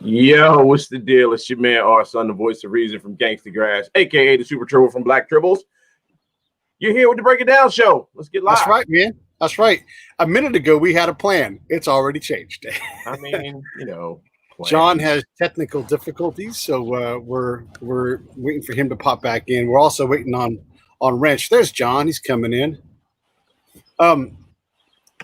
Yo, what's the deal? It's your man, R-Son, the voice of reason from Gangstagrass, a.k.a. the Super Tribble from Black Tribbles. You're here with the Break It Down show. Let's get live. That's right, man. That's right. A minute ago, we had a plan. It's already changed. I mean, you know. Plans. John has technical difficulties, so we're waiting for him to pop back in. We're also waiting on Wrench. There's John. He's coming in. All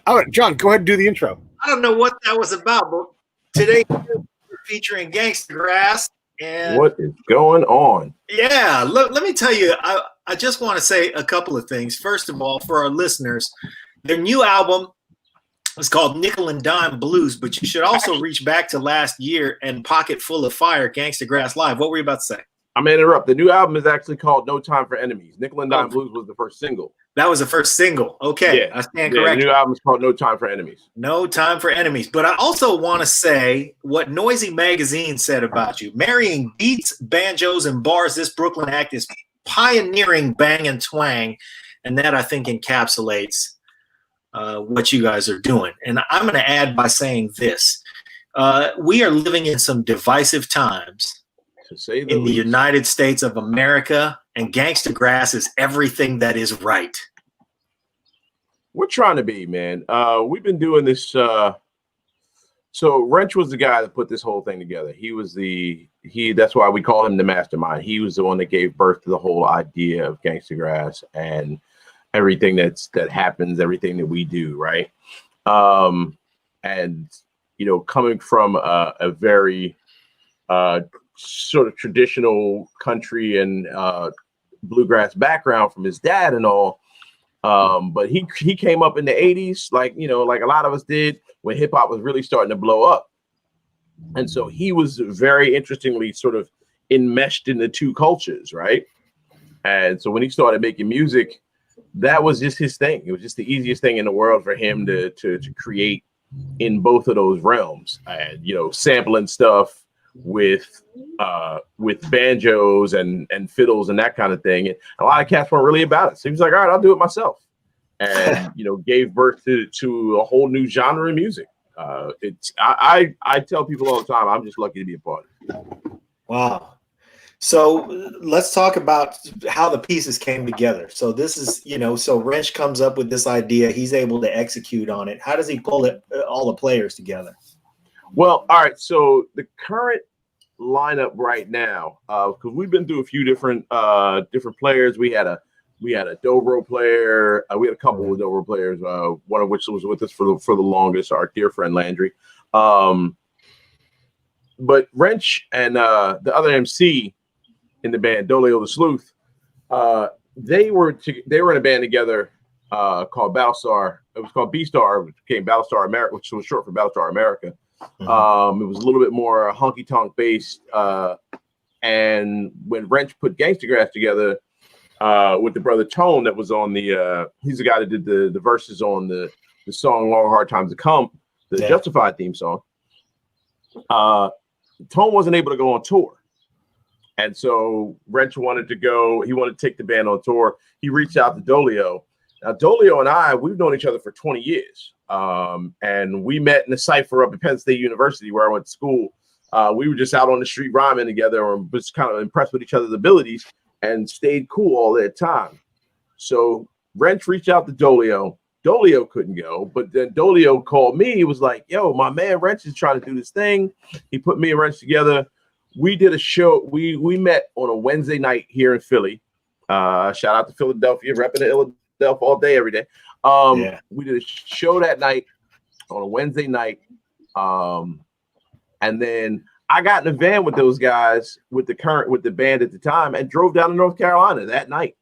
right, John, go ahead and do the intro. I don't know what that was about, but today we're featuring Gangstagrass. And what is going on? Yeah, let me tell you, I just want to say a couple of things. First of all, for our listeners, their new album is called Nickel and Dime Blues, but you should also reach back to last year and Pocket Full of Fire, Gangstagrass Live. What were you about to say? I'm going to interrupt. The new album is actually called No Time for Enemies. Nickel and Dime Blues was the first single. That was the first single. Okay, yeah. I stand corrected. The new album is called No Time for Enemies. No Time for Enemies. But I also want to say what Noisy Magazine said about you. Marrying beats, banjos, and bars, this Brooklyn act is pioneering bang and twang, and that, I think, encapsulates what you guys are doing. And I'm going to add by saying this. We are living in some divisive times in the United States of America, and Gangstagrass is everything that is right. We're trying to be, man. We've been doing this. So Wrench was the guy that put this whole thing together. That's why we call him the mastermind. He was the one that gave birth to the whole idea of Gangstagrass and everything that happens, everything that we do, right? And you know, coming from a very sort of traditional country and bluegrass background from his dad and all, but he came up in the 80s, like a lot of us did, when hip hop was really starting to blow up, and so he was very interestingly sort of enmeshed in the two cultures, right? And so when he started making music, that was just his thing. It was just the easiest thing in the world for him to create in both of those realms, and sampling stuff with banjos and fiddles and that kind of thing. And a lot of cats weren't really about it. So he was like, all right, I'll do it myself. And gave birth to a whole new genre of music. I tell people all the time, I'm just lucky to be a part of it. Wow. So let's talk about how the pieces came together. So this is, so Wrench comes up with this idea. He's able to execute on it. How does he pull all the players together? Well, all right. So the current lineup right now, because we've been through a few different players. We had a dobro player. We had a couple of dobro players. One of which was with us for the longest. Our dear friend Landry. But Wrench and the other MC in the band, Dolio the Sleuth, they were in a band together called Battlestar. It was called B-Star, which became Battlestar America, which was short for Battlestar America. Mm-hmm. It was a little bit more honky tonk based. And when Wrench put Gangstagrass together with the brother Tone, that was on he's the guy that did the verses on the song Long Hard Times to Come, the Justified theme song. Tone wasn't able to go on tour. And so Wrench wanted to take the band on tour. He reached out to Dolio. Now, Dolio and I, we've known each other for 20 years. And we met in a cypher up at Penn State University where I went to school. We were just out on the street rhyming together and was kind of impressed with each other's abilities and stayed cool all that time. So Wrench reached out to Dolio. Dolio couldn't go, but then Dolio called me. He was like, yo, my man Wrench is trying to do this thing. He put me and Wrench together. We did a show. We met on a Wednesday night here in Philly. Shout out to Philadelphia, repping the Philadelphia all day, every day. We did a show that night on a Wednesday night. And then I got in a van with those guys with the band at the time and drove down to North Carolina that night.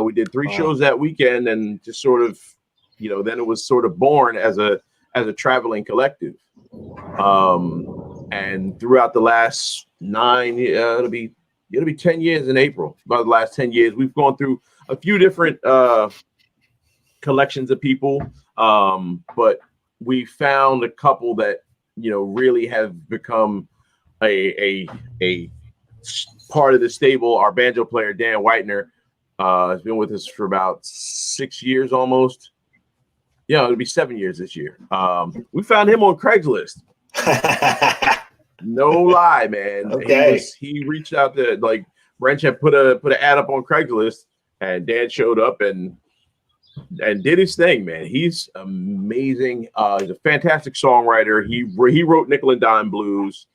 We did 3 shows that weekend and just sort of, then it was sort of born as a traveling collective. And throughout the last 9, it'll be 10 years in April. About the last 10 years, we've gone through a few different collections of people, but we found a couple that really have become a part of the stable. Our banjo player Dan Whitener has been with us for about 6 years almost. Yeah, it'll be 7 years this year. We found him on Craigslist. No lie, man. Okay. He reached out to, like, Wrench had put an ad up on Craigslist, and Dan showed up and did his thing, man. He's amazing. He's a fantastic songwriter. He wrote Nickel and Dime Blues.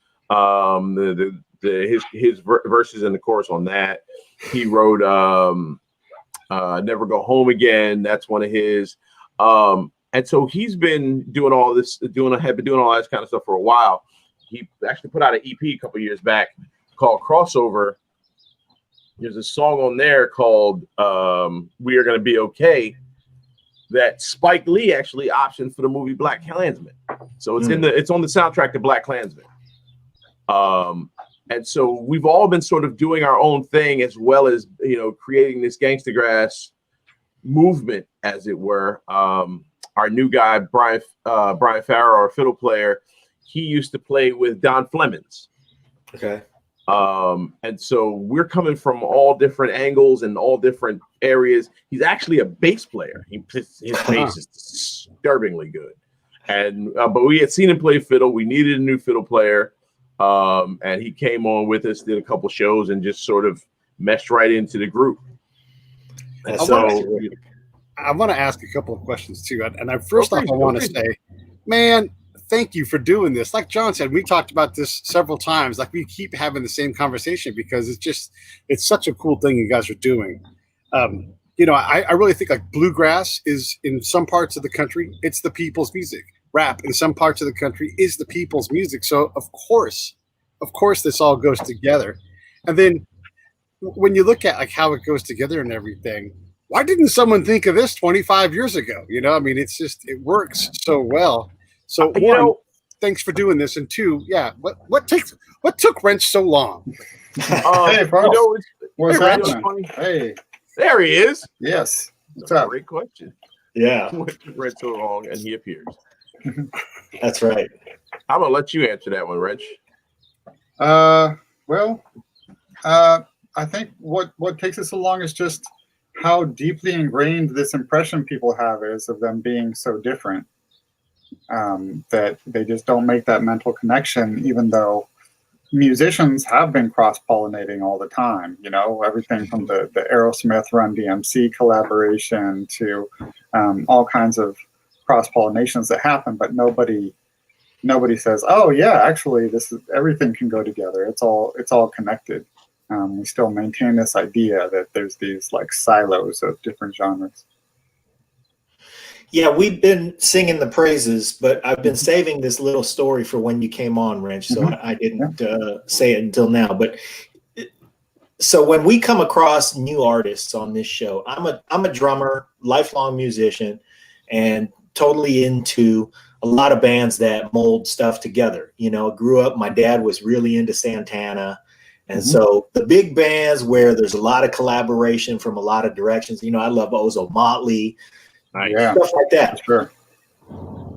His verses and the chorus on that. He wrote Never Go Home Again. That's one of his. And so he's been doing all this, had been doing all that kind of stuff for a while. He actually put out an EP a couple years back called Crossover. There's a song on there called We Are Gonna Be Okay that Spike Lee actually optioned for the movie Black Klansman. So it's it's on the soundtrack to Black Klansman. And so we've all been sort of doing our own thing, as well as, creating this Gangstagrass movement, as it were. Our new guy, Brian Farrow, our fiddle player, he used to play with Don Flemons. Okay. And so we're coming from all different angles and all different areas. He's actually a bass player. His bass is disturbingly good. And but we had seen him play fiddle. We needed a new fiddle player. And he came on with us, did a couple shows, and just sort of meshed right into the group. And I want to ask a couple of questions too. And I want to say, man, thank you for doing this. Like John said, we talked about this several times. Like, we keep having the same conversation because it's such a cool thing you guys are doing. I really think like bluegrass is, in some parts of the country, it's the people's music. Rap in some parts of the country is the people's music. So of course this all goes together. And then when you look at like how it goes together and everything, why didn't someone think of this 25 years ago? It works so well. So one, thanks for doing this. And two, what took Wrench so long? Hey, bro. What's happening? Hey. There he is. Yes. What's up? Great question. Yeah. What took Wrench so long, and he appears. That's right. I'm gonna let you answer that one, Wrench. I think what takes us so long is just how deeply ingrained this impression people have is of them being so different, that they just don't make that mental connection, even though musicians have been cross-pollinating all the time. Everything from the Aerosmith Run DMC collaboration to all kinds of cross-pollinations that happen, but nobody says, oh yeah, actually everything can go together. It's all connected. We still maintain this idea that there's these like silos of different genres. Yeah, we've been singing the praises, but I've been saving this little story for when you came on, Wrench, so I didn't say it until now. But so when we come across new artists on this show, I'm a drummer, lifelong musician, and totally into a lot of bands that mold stuff together. Grew up, my dad was really into Santana. And so the big bands where there's a lot of collaboration from a lot of directions, I love Ozo Motley, stuff like that. Sure.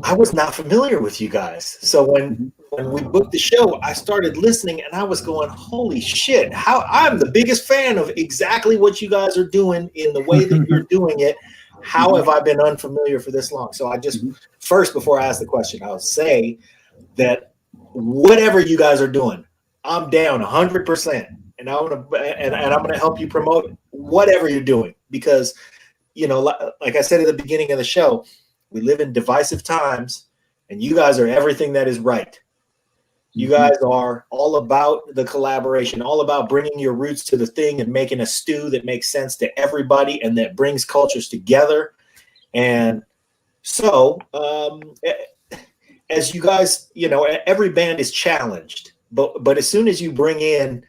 I was not familiar with you guys. So when we booked the show, I started listening and I was going, holy shit, I'm the biggest fan of exactly what you guys are doing in the way that you're doing it. How have I been unfamiliar for this long? So I just, first, before I ask the question, I'll say that whatever you guys are doing, I'm down 100%, and I'm gonna help you promote whatever you're doing, because like I said at the beginning of the show, we live in divisive times, and you guys are everything that is right. You guys are all about the collaboration, all about bringing your roots to the thing and making a stew that makes sense to everybody and that brings cultures together. And so, as you guys, every band is challenged. But as soon as you bring in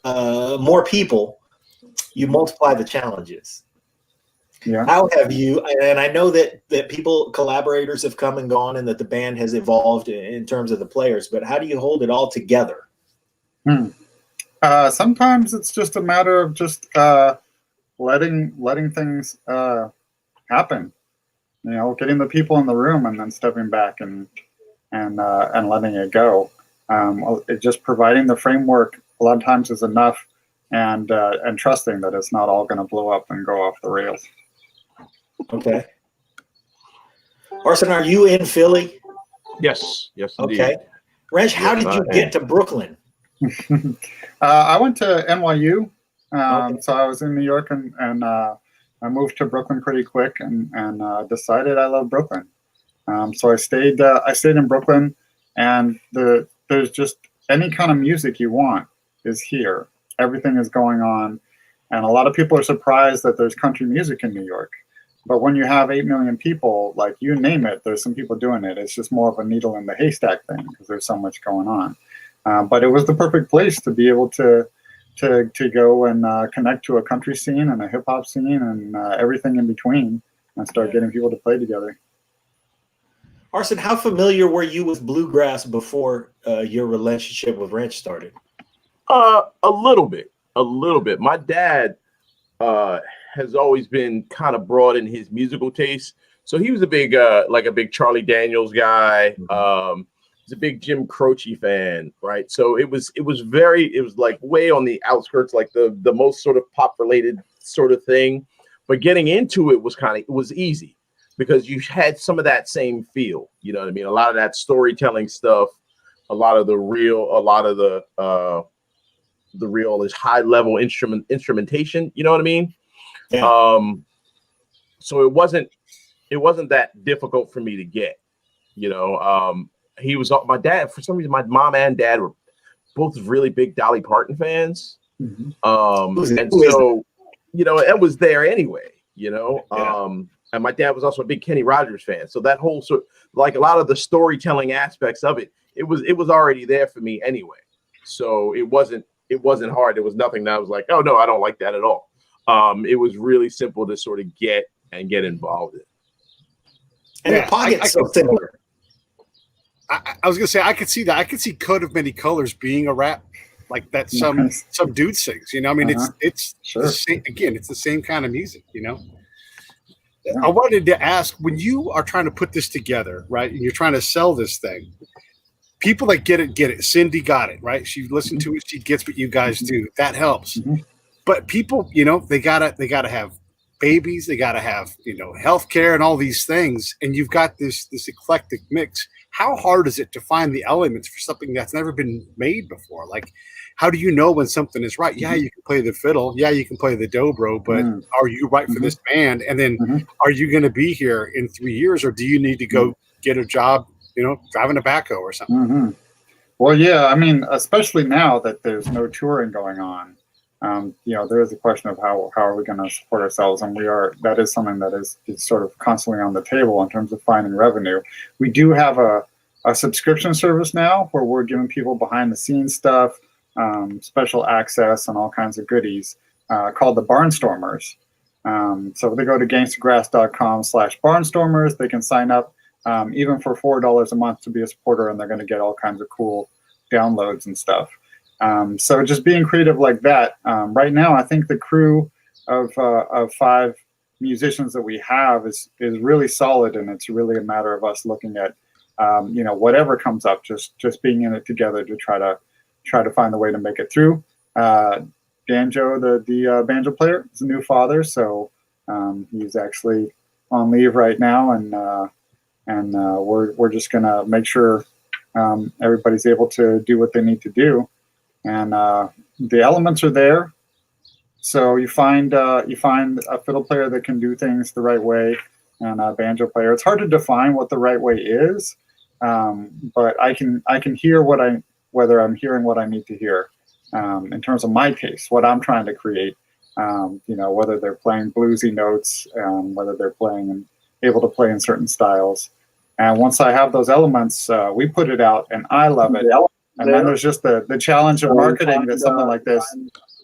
more people, you multiply the challenges. Yeah. How have you, and I know that collaborators have come and gone and that the band has evolved in terms of the players, but how do you hold it all together? Sometimes it's just a matter of just letting things happen. Getting the people in the room and then stepping back and letting it go. It just providing the framework a lot of times is enough, and trusting that it's not all going to blow up and go off the rails. Okay. Arson, are you in Philly? Yes, indeed. Okay. Wrench, how did you get to Brooklyn? I went to NYU, Okay. so I was in New York, and I moved to Brooklyn pretty quick, and decided I love Brooklyn. So I stayed in Brooklyn, and there's just any kind of music you want is here. Everything is going on, and a lot of people are surprised that there's country music in New York. But when you have 8 million people, like you name it, there's some people doing it. It's just more of a needle in the haystack thing because there's so much going on. But it was the perfect place to be able to go and connect to a country scene and a hip hop scene and everything in between, and start getting people to play together. Arson, how familiar were you with bluegrass before your relationship with Wrench started? A little bit. My dad has always been kind of broad in his musical taste. So he was a big Charlie Daniels guy. He's a big Jim Croce fan, right? So it was like way on the outskirts, like the most sort of pop related sort of thing. But getting into it was easy because you had some of that same feel. You know what I mean? A lot of that storytelling stuff, a lot of the real is high level instrumentation. You know what I mean? Yeah. So it wasn't that difficult for me to get, you know. He was my dad, for some reason, my mom and dad were both really big Dolly Parton fans. Mm-hmm. And so, you know, it was there anyway, you know. And my dad was also a big Kenny Rogers fan. So that whole like a lot of the storytelling aspects of it was already there for me anyway. So it wasn't hard. There was nothing that I was like, oh no, I don't like that at all. It was really simple to sort of get involved in. And your pocket's so similar. I was gonna say I could see that. I could see Coat of Many Colors being a rap like that. Some dude sings. You know, I mean, it's sure. the same, again, it's the same kind of music. You know. Yeah. I wanted to ask, when you are trying to put this together, right, and you're trying to sell this thing, people that get it. Cindy got it, right? She listened to it. She gets what you guys do. That helps. Mm-hmm. But people, you know, they gotta have babies. They gotta have, you know, healthcare and all these things. And you've got this eclectic mix. How hard is it to find the elements for something that's never been made before? Like, how do you know when something is right? Yeah, you can play the fiddle. Yeah, you can play the dobro, but are you right for this band? And then are you going to be here in 3 years, or do you need to go get a job, you know, driving a backhoe or something? Well, yeah, I mean, especially now that there's no touring going on, you know, there is a question of how are we going to support ourselves, and that is something that is sort of constantly on the table in terms of finding revenue. We do have a subscription service now where we're giving people behind the scenes stuff, special access, and all kinds of goodies called the Barnstormers. So if they go to gangstagrass.com/barnstormers, they can sign up even for $4 a month to be a supporter, and they're going to get all kinds of cool downloads and stuff. So just being creative like that. Right now, I think the crew of 5 musicians that we have is really solid, and it's really a matter of us looking at you know, whatever comes up, just being in it together to try to find a way to make it through. Banjo, the banjo player, is a new father, so he's actually on leave right now, and we're just gonna make sure everybody's able to do what they need to do. And the elements are there. So you find a fiddle player that can do things the right way, and a banjo player. It's hard to define what the right way is, but I can hear whether I'm hearing what I need to hear in terms of my taste, what I'm trying to create. You know, whether they're playing bluesy notes, whether they're playing and able to play in certain styles. And once I have those elements, we put it out, and I love it. And then there's just the challenge of marketing that something like this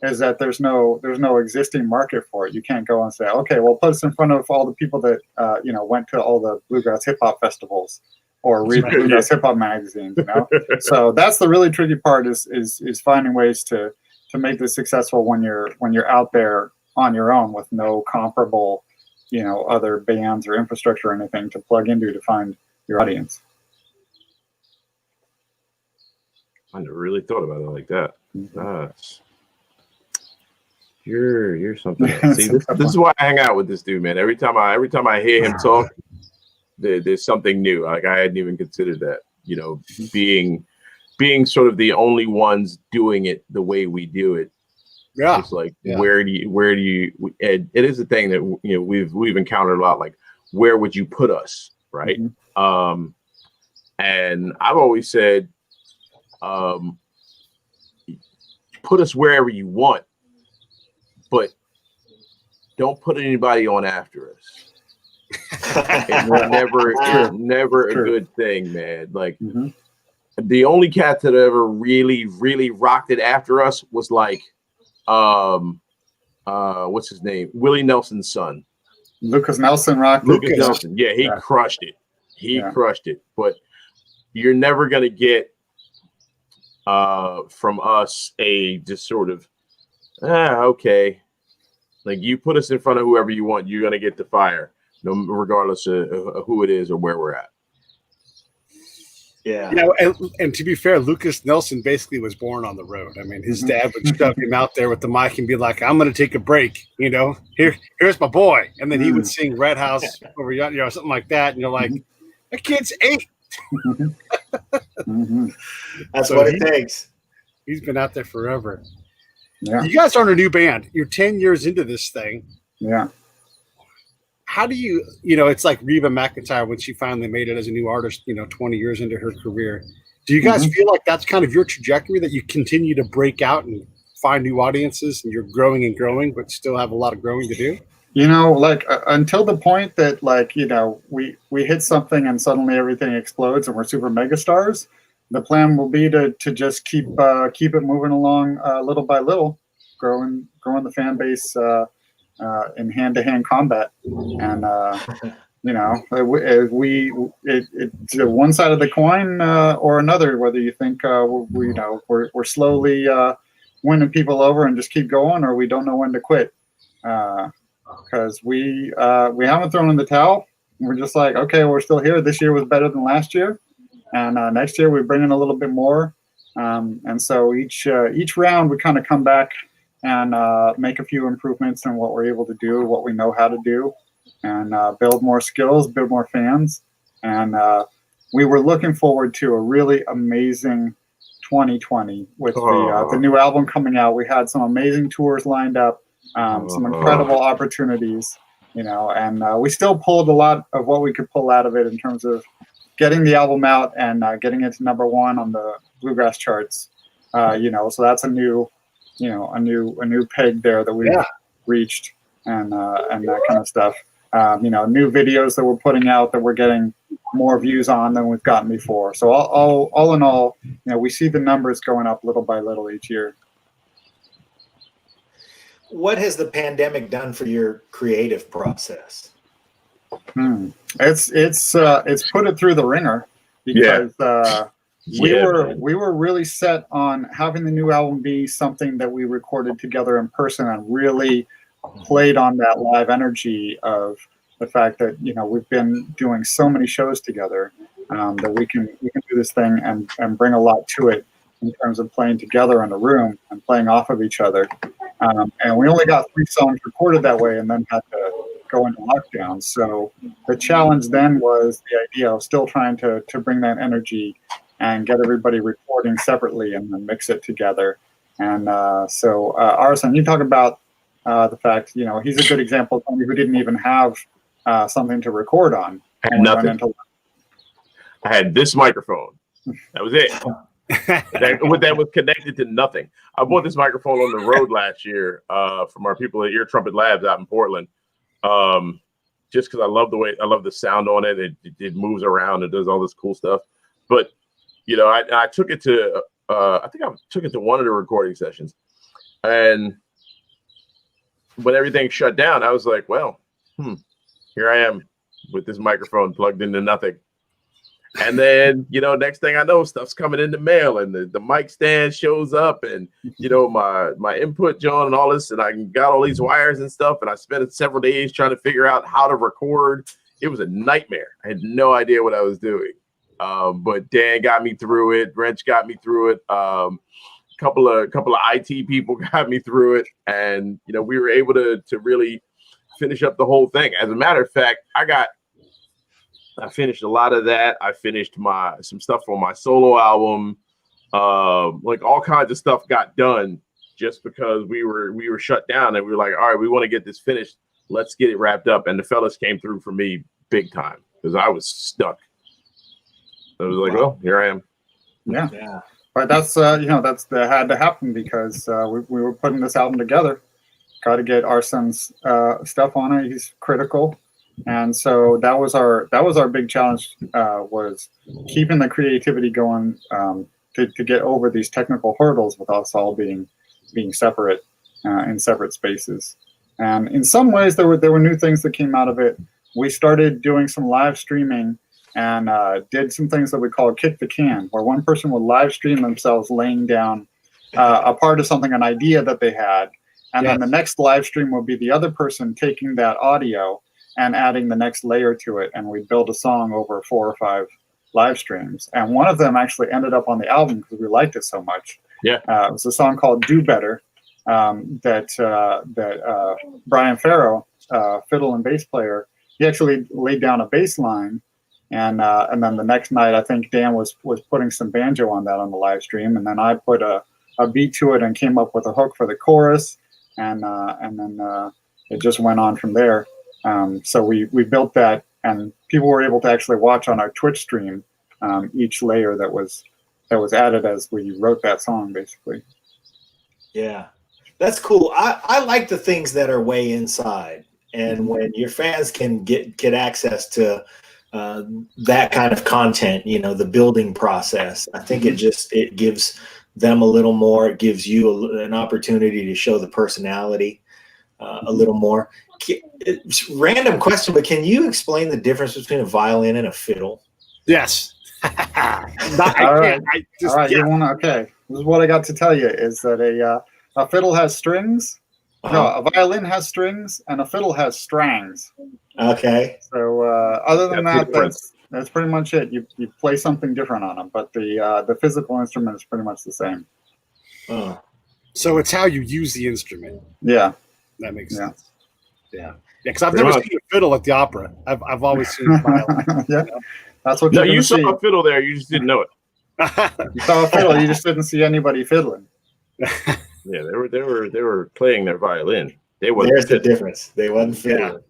is that there's no existing market for it. You can't go and say, okay, well, put us in front of all the people that you know, went to all the bluegrass hip hop festivals or read bluegrass hip hop magazines. You know, so that's the really tricky part is finding ways to make this successful when you're out there on your own with no comparable, you know, other bands or infrastructure or anything to plug into to find your audience. I never really thought about it like that. Nice. You're something else. See, this is why I hang out with this dude, man. Every time I hear him talk, there's something new. Like I hadn't even considered that, you know, being sort of the only ones doing it the way we do it. Yeah. It's like, where do you, it is a thing that, you know, we've encountered a lot, like, where would you put us? Right. Mm-hmm. And I've always said, put us wherever you want, but don't put anybody on after us. It's never a good thing, man. Like, the only cat that ever really, really rocked it after us was like, what's his name? Willie Nelson's son. Lucas Nelson rocked. Lucas Nelson. Yeah, he crushed it. He crushed it. But you're never gonna get from us a just sort of okay. Like, you put us in front of whoever you want, you're gonna get the fire, no, regardless of who it is or where we're at. Yeah. You know, and to be fair, Lucas Nelson basically was born on the road. I mean, his dad would shove him out there with the mic and be like, "I'm going to take a break. You know, here's my boy," and then he would sing "Red House" over, you know, something like that. And you're like, "That kid's 8." That's so what it takes. He's been out there forever. Yeah. You guys are in a new band. You're 10 years into this thing. Yeah. How do you know, it's like Reba McEntire when she finally made it as a new artist, you know, 20 years into her career. Do you guys feel like that's kind of your trajectory, that you continue to break out and find new audiences and you're growing and growing, but still have a lot of growing to do? You know, like until the point that, like, you know, we hit something and suddenly everything explodes and we're super mega stars, the plan will be to just keep it moving along little by little, growing the fan base in hand-to-hand combat. And you know, it's one side of the coin or another, whether you think we're slowly winning people over and just keep going, or we don't know when to quit, because we haven't thrown in the towel. We're just like, okay, we're still here. This year was better than last year, and next year we bring in a little bit more, and so each round we kind of come back and make a few improvements in what we're able to do, what we know how to do, and build more skills, build more fans. And we were looking forward to a really amazing 2020 with the new album coming out. We had some amazing tours lined up, some incredible opportunities, you know, and we still pulled a lot of what we could pull out of it in terms of getting the album out and getting it to #1 on the Bluegrass charts. You know, so that's a new peg there that we've reached, and that kind of stuff. You know, new videos that we're putting out that we're getting more views on than we've gotten before. So all in all, you know, we see the numbers going up little by little each year. What has the pandemic done for your creative process? It's put it through the ringer, because we were really set on having the new album be something that we recorded together in person and really played on that live energy of the fact that, you know, we've been doing so many shows together, that we can do this thing and bring a lot to it in terms of playing together in a room and playing off of each other. And we only got 3 songs recorded that way, and then had to go into lockdown. So the challenge then was the idea of still trying to bring that energy and get everybody recording separately and then mix it together. And so Arson, you talk about the fact, you know, he's a good example of somebody who didn't even have something to record on. I had nothing. I had this microphone. That was it. that was connected to nothing. I bought this microphone on the road last year from our people at Ear Trumpet Labs out in Portland. Just because I love the sound on it. It moves around and does all this cool stuff. But you know, I took it to I think I took it to one of the recording sessions, and when everything shut down, I was like, well, here I am with this microphone plugged into nothing. And then, you know, next thing I know, stuff's coming in the mail, and the mic stand shows up, and, you know, my input, John, and all this, and I got all these wires and stuff, and I spent several days trying to figure out how to record. It was a nightmare. I had no idea what I was doing. But Dan got me through it. Wrench got me through it. Couple of IT people got me through it, and you know, we were able to really finish up the whole thing. As a matter of fact, I got I finished a lot of that. I finished some stuff on my solo album. Like all kinds of stuff got done just because we were shut down, and we were like, all right, we want to get this finished. Let's get it wrapped up. And the fellas came through for me big time because I was stuck. I was like, well, here I am. Yeah. But that's that had to happen because we were putting this album together. Got to get Arsen's stuff on it. He's critical, and so that was our big challenge, was keeping the creativity going to get over these technical hurdles with us all being separate in separate spaces. And in some ways, there were new things that came out of it. We started doing some live streaming and did some things that we call kick the can, where one person would live stream themselves laying down a part of something, an idea that they had. And then the next live stream will be the other person taking that audio and adding the next layer to it. And we build a song over 4 or 5 live streams. And one of them actually ended up on the album because we liked it so much. Yeah. It was a song called Do Better that Brian Farrow, fiddle and bass player, he actually laid down a bass line. And then the next night, I think Dan was putting some banjo on that on the live stream. And then I put a beat to it and came up with a hook for the chorus. And then it just went on from there. So we built that, and people were able to actually watch on our Twitch stream each layer that was added as we wrote that song, basically. Yeah, that's cool. I like the things that are way inside, and when your fans can get access to that kind of content, the building process, I think it gives them a little more. It gives you an opportunity to show the personality a little more. Random question, but can you explain the difference between a violin and a fiddle? Yes. All right. Okay. This is what I got to tell you is that a fiddle has strings. No, a violin has strings and a fiddle has strangs. Okay. So other than that's pretty much it. You play something different on them, but the physical instrument is pretty much the same. So it's how you use the instrument. Yeah. That makes sense. Yeah. Because I've never seen a fiddle at the opera. I've always seen a violin. Yeah. That's what you saw a fiddle there. You just didn't know it. You saw a fiddle. You just didn't see anybody fiddling. Yeah, they were playing their violin. There's the difference. They wasn't fiddling.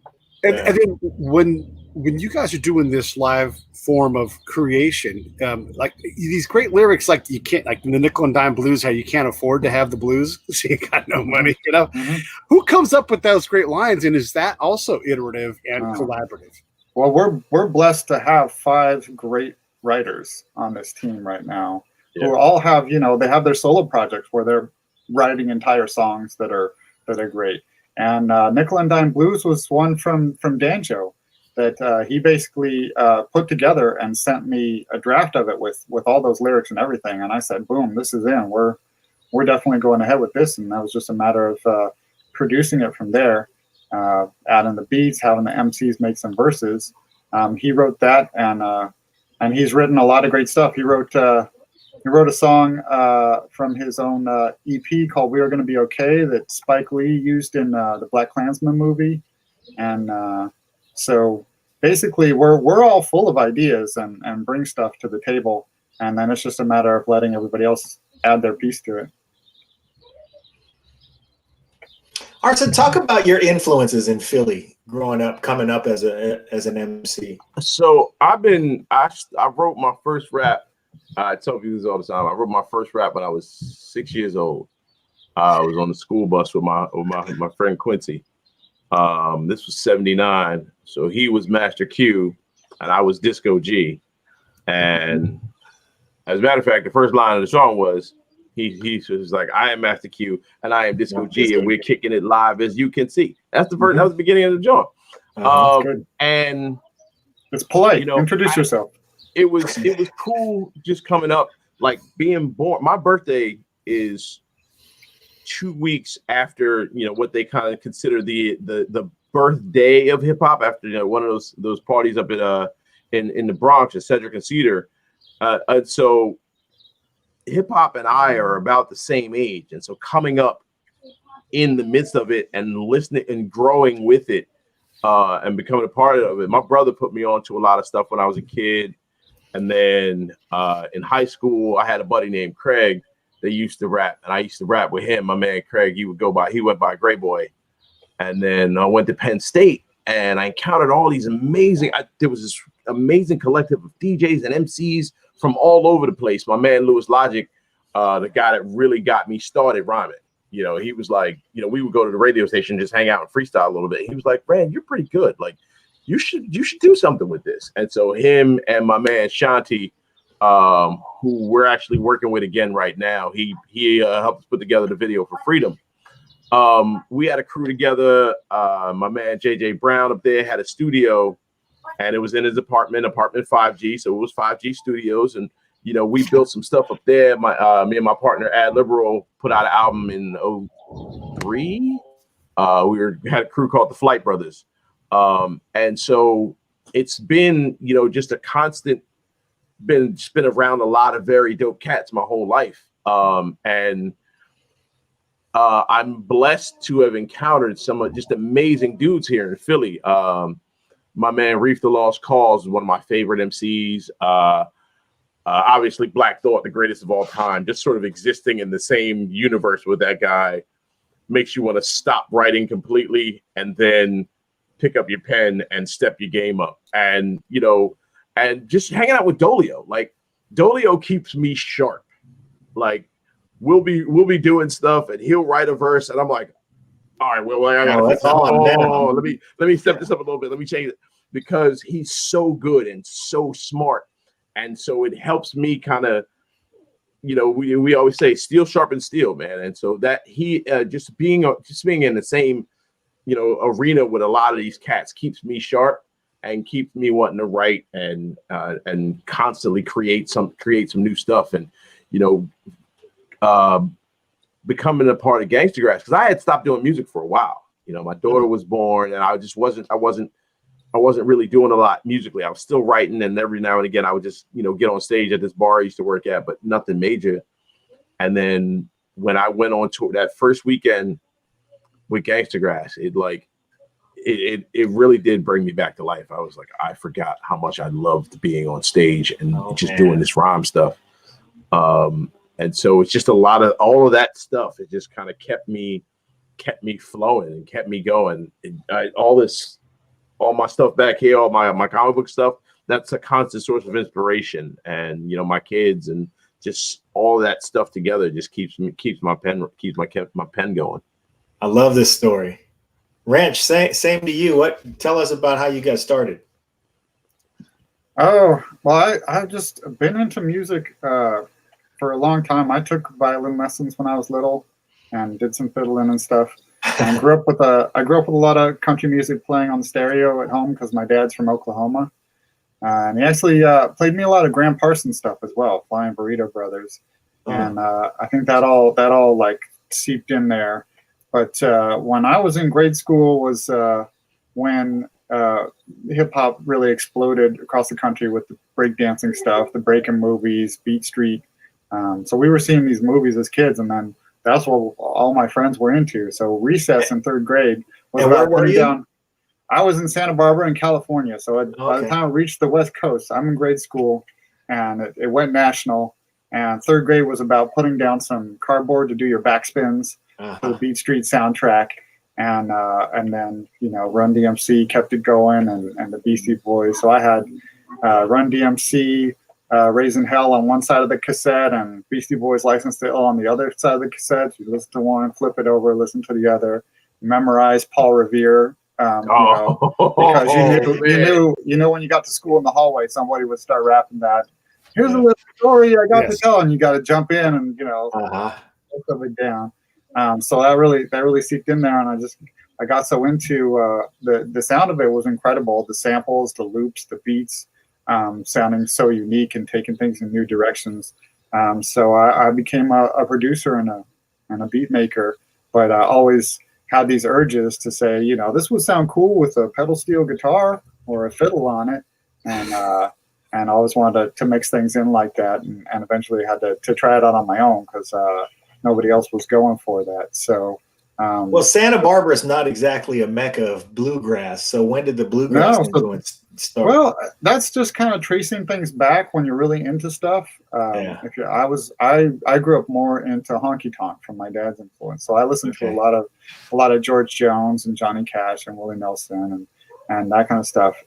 And then when you guys are doing this live form of creation, like these great lyrics, like you can't, like in the Nickel and Dime Blues, how you can't afford to have the blues, so you got no money. Mm-hmm. Who comes up with those great lines, and is that also iterative and collaborative? Well, we're blessed to have 5 great writers on this team right now, who all have they have their solo projects where they're writing entire songs that are great. And Nickel and Dime Blues was one from Danjo that he basically put together and sent me a draft of it with all those lyrics and everything. And I said, boom, this is in. We're definitely going ahead with this. And that was just a matter of producing it from there, adding the beats, having the MCs make some verses. He wrote that, and he's written a lot of great stuff. He wrote a song from his own EP called "We Are Gonna Be Okay" that Spike Lee used in the Black Klansman movie, and so basically we're all full of ideas and bring stuff to the table, and then it's just a matter of letting everybody else add their piece to it. Arson, talk about your influences in Philly growing up, coming up as an MC. So I wrote my first rap. I tell people this all the time. I wrote my first rap when I was 6 years old. I was on the school bus with my friend Quincy. This was 79. So he was Master Q and I was Disco G. And as a matter of fact, the first line of the song was, he was like, I am Master Q and I am Disco G, and we're kicking it live as you can see. That's the first, that was the beginning of the joint. And it's polite. Introduce yourself. It was cool just coming up, like being born. My birthday is 2 weeks after what they kind of consider the birthday of hip hop, after one of those parties up in the Bronx at Cedric and Cedar. And so hip hop and I are about the same age, and so coming up in the midst of it and listening and growing with it, and becoming a part of it. My brother put me on to a lot of stuff when I was a kid. And then in high school, I had a buddy named Craig that used to rap, and I used to rap with him. My man Craig, he went by Gray Boy. And then I went to Penn State, and I encountered all these there was this amazing collective of DJs and MCs from all over the place. My man Louis Logic, the guy that really got me started rhyming. You know, he was like, you know, we would go to the radio station, just hang out and freestyle a little bit. He was like, "Man, you're pretty good. Like, you should do something with this." And so him and my man Shanti, who we're actually working with again right now, he helped us put together the video for Freedom. We had a crew together. My man JJ Brown up there had a studio, and it was in his apartment 5G. So it was 5G studios, and you know, we built some stuff up there. Me and my partner Ad Liberal put out an album in 2003. Had a crew called the Flight Brothers. And so it's been, you know, just a constant, been around a lot of very dope cats my whole life. And I'm blessed to have encountered some of just amazing dudes here in Philly. My man Reef the Lost Cause is one of my favorite MCs. Obviously Black Thought, the greatest of all time, just sort of existing in the same universe with that guy makes you want to stop writing completely and then pick up your pen and step your game up. And, you know, and just hanging out with Dolio. Like, Dolio keeps me sharp. Like, we'll be doing stuff and he'll write a verse and I'm like, all right, well, I gotta fix that. Let me step this up a little bit. Let me change it, because he's so good and so smart. And so it helps me kind of, you know, we always say steel sharpens steel, man. And so that he just being in the same, you know, arena with a lot of these cats keeps me sharp and keeps me wanting to write and constantly create some new stuff. And, you know, becoming a part of Gangstagrass, because I had stopped doing music for a while. You know, my daughter was born, and I wasn't really doing a lot musically. I was still writing, and every now and again I would just, you know, get on stage at this bar I used to work at, but nothing major. And then when I went on tour that first weekend with Gangstagrass, it really did bring me back to life. I was like, I forgot how much I loved being on stage and doing this rhyme stuff. And so it's just all of that stuff. It just kind of kept me flowing and kept me going. All my stuff back here, all my comic book stuff, that's a constant source of inspiration. And, you know, my kids and just all that stuff together just keeps my pen going. I love this story. Ranch, same to you. Tell us about how you got started. Oh, well, I've just been into music for a long time. I took violin lessons when I was little and did some fiddling and stuff. And I grew up with a lot of country music playing on the stereo at home because my dad's from Oklahoma. And he actually played me a lot of Graham Parsons stuff as well, Flying Burrito Brothers. And I think that all like seeped in there. But when I was in grade school was when hip hop really exploded across the country with the breakdancing stuff, the breaking movies, Beat Street. So we were seeing these movies as kids, and then that's what all my friends were into. So recess in third grade was about putting down. I was in Santa Barbara in California. So by the time I reached the West Coast, I'm in grade school, and it went national. And third grade was about putting down some cardboard to do your backspins for the Beat Street soundtrack. And then, you know, Run DMC kept it going, and the Beastie Boys. So I had Run DMC, Raising Hell on one side of the cassette, and Beastie Boys License to Ill on the other side of the cassette. You listen to one, flip it over, listen to the other, memorize Paul Revere. You know, because you knew when you got to school in the hallway, somebody would start rapping that. Here's a little story I got to tell, and you got to jump in and, you know, put something down. So that really seeped in there, and I got so into the sound of it was incredible. The samples, the loops, the beats, sounding so unique and taking things in new directions. So I became a producer and a beat maker, but I always had these urges to say, you know, this would sound cool with a pedal steel guitar or a fiddle on it, and I always wanted to mix things in like that, and eventually had to try it out on my own because nobody else was going for that. So Well, Santa Barbara is not exactly a mecca of bluegrass. So when did the bluegrass influence start? Well, that's just kind of tracing things back when you're really into stuff. I grew up more into honky tonk from my dad's influence, so I listened to a lot of George Jones and Johnny Cash and Willie Nelson and that kind of stuff.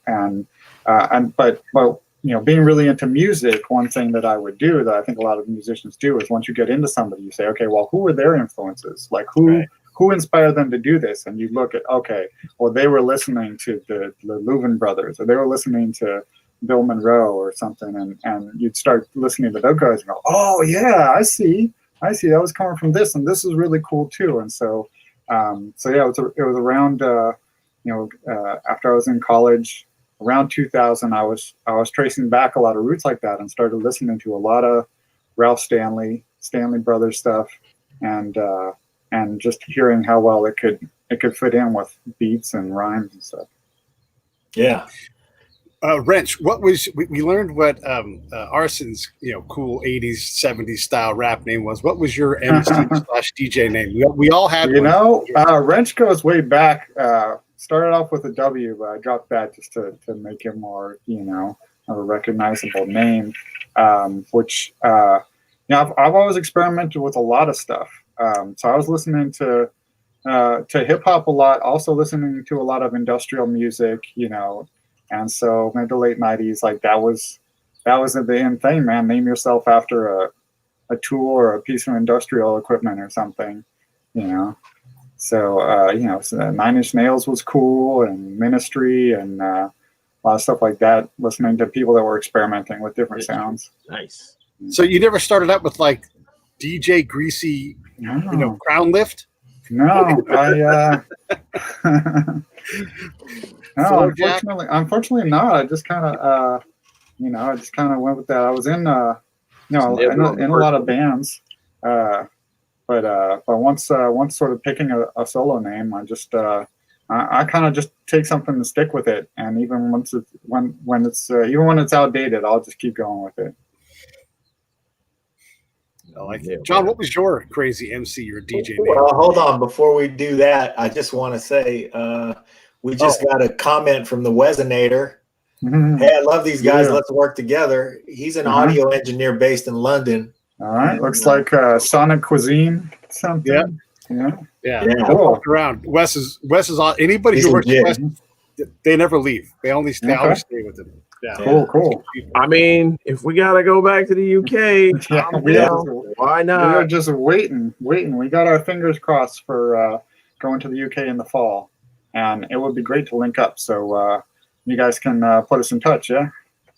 But being really into music, one thing that I would do that I think a lot of musicians do is once you get into somebody, you say, okay, well, who were their influences? Like who inspired them to do this? And you look at, okay, well, they were listening to the Louvin brothers, or they were listening to Bill Monroe or something, and you'd start listening to those guys and go, oh yeah, I see, that was coming from this, and this is really cool too. And so it was around after I was in college, around 2000, I was tracing back a lot of roots like that and started listening to a lot of Ralph Stanley Brothers stuff, and just hearing how well it could fit in with beats and rhymes and stuff. Yeah. Wrench, what was we learned what Arson's cool 80s 70s style rap name was. What was your MC/DJ name? We all had Wrench goes way back. Started off with a W, but I dropped that just to make it more of a recognizable name. Which I've always experimented with a lot of stuff. So I was listening to hip hop a lot, also listening to a lot of industrial music, and so mid to late 90s, like that was the end thing, man. Name yourself after a tool or a piece of industrial equipment or something, So Nine Inch Nails was cool, and Ministry, and a lot of stuff like that. Listening to people that were experimenting with different sounds. Nice. So you never started out with like DJ Greasy, crown lift? No, no, unfortunately not. I just kind of, went with that. I was in a lot of bands, but once sort of picking a solo name, I kind of just take something to stick with it, and even when it's outdated, I'll just keep going with it. I like it. John, what was your crazy MC or DJ name? Well, hold on. Before we do that, I just want to say we just got a comment from the Wesinator. Mm-hmm. Hey, I love these guys. Yeah. Let's work together. He's an audio engineer based in London. All right. Looks like Sonic Cuisine something. Yeah. Cool. Around. Wes is anybody who works with Wes, they never leave. They always stay with him. Yeah. Cool. I mean, if we gotta go back to the UK, why not? We're just waiting. We got our fingers crossed for going to the UK in the fall, and it would be great to link up. So you guys can put us in touch. Yeah.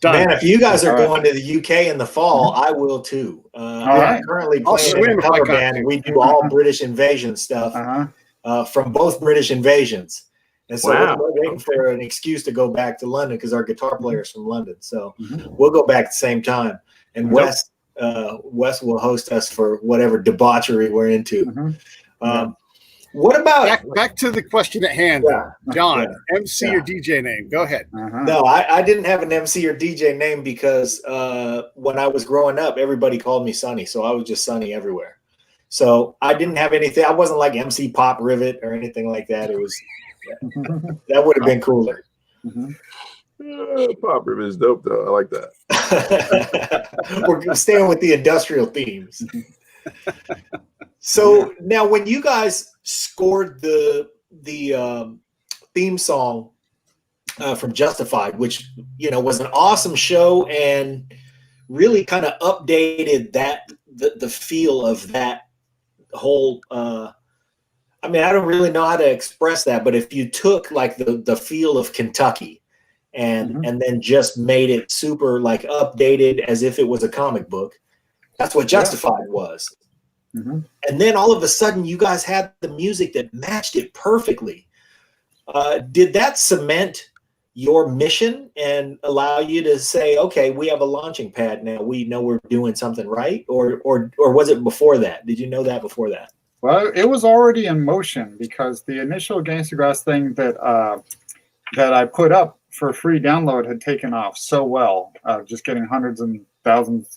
Done. Man, if you guys are going to the UK in the fall, I will too. I'm currently playing in a cover band, and we do all British Invasion stuff from both British Invasions. And so we're waiting for an excuse to go back to London because our guitar player is from London. So we'll go back at the same time. And Wes will host us for whatever debauchery we're into. What about back to the question at hand, John? MC or DJ name? Go ahead. No, I didn't have an MC or DJ name because when I was growing up, everybody called me Sonny, so I was just Sonny everywhere. So I didn't have anything. I wasn't like MC Pop Rivet or anything like that. It was that would have been cooler. Pop Rivet is dope though. I like that. We're staying with the industrial themes. So now, when you guys scored the theme song from Justified, which was an awesome show and really kind of updated the feel of that whole. I mean, I don't really know how to express that, but if you took like the feel of Kentucky and then just made it super like updated as if it was a comic book, that's what Justified was. And then all of a sudden you guys had the music that matched it perfectly. Did that cement your mission and allow you to say, okay, we have a launching pad now, we know we're doing something right? Or was it before that? Did you know that before that? Well, it was already in motion because the initial Gangstagrass thing that I put up for free download had taken off so well, just getting hundreds of thousands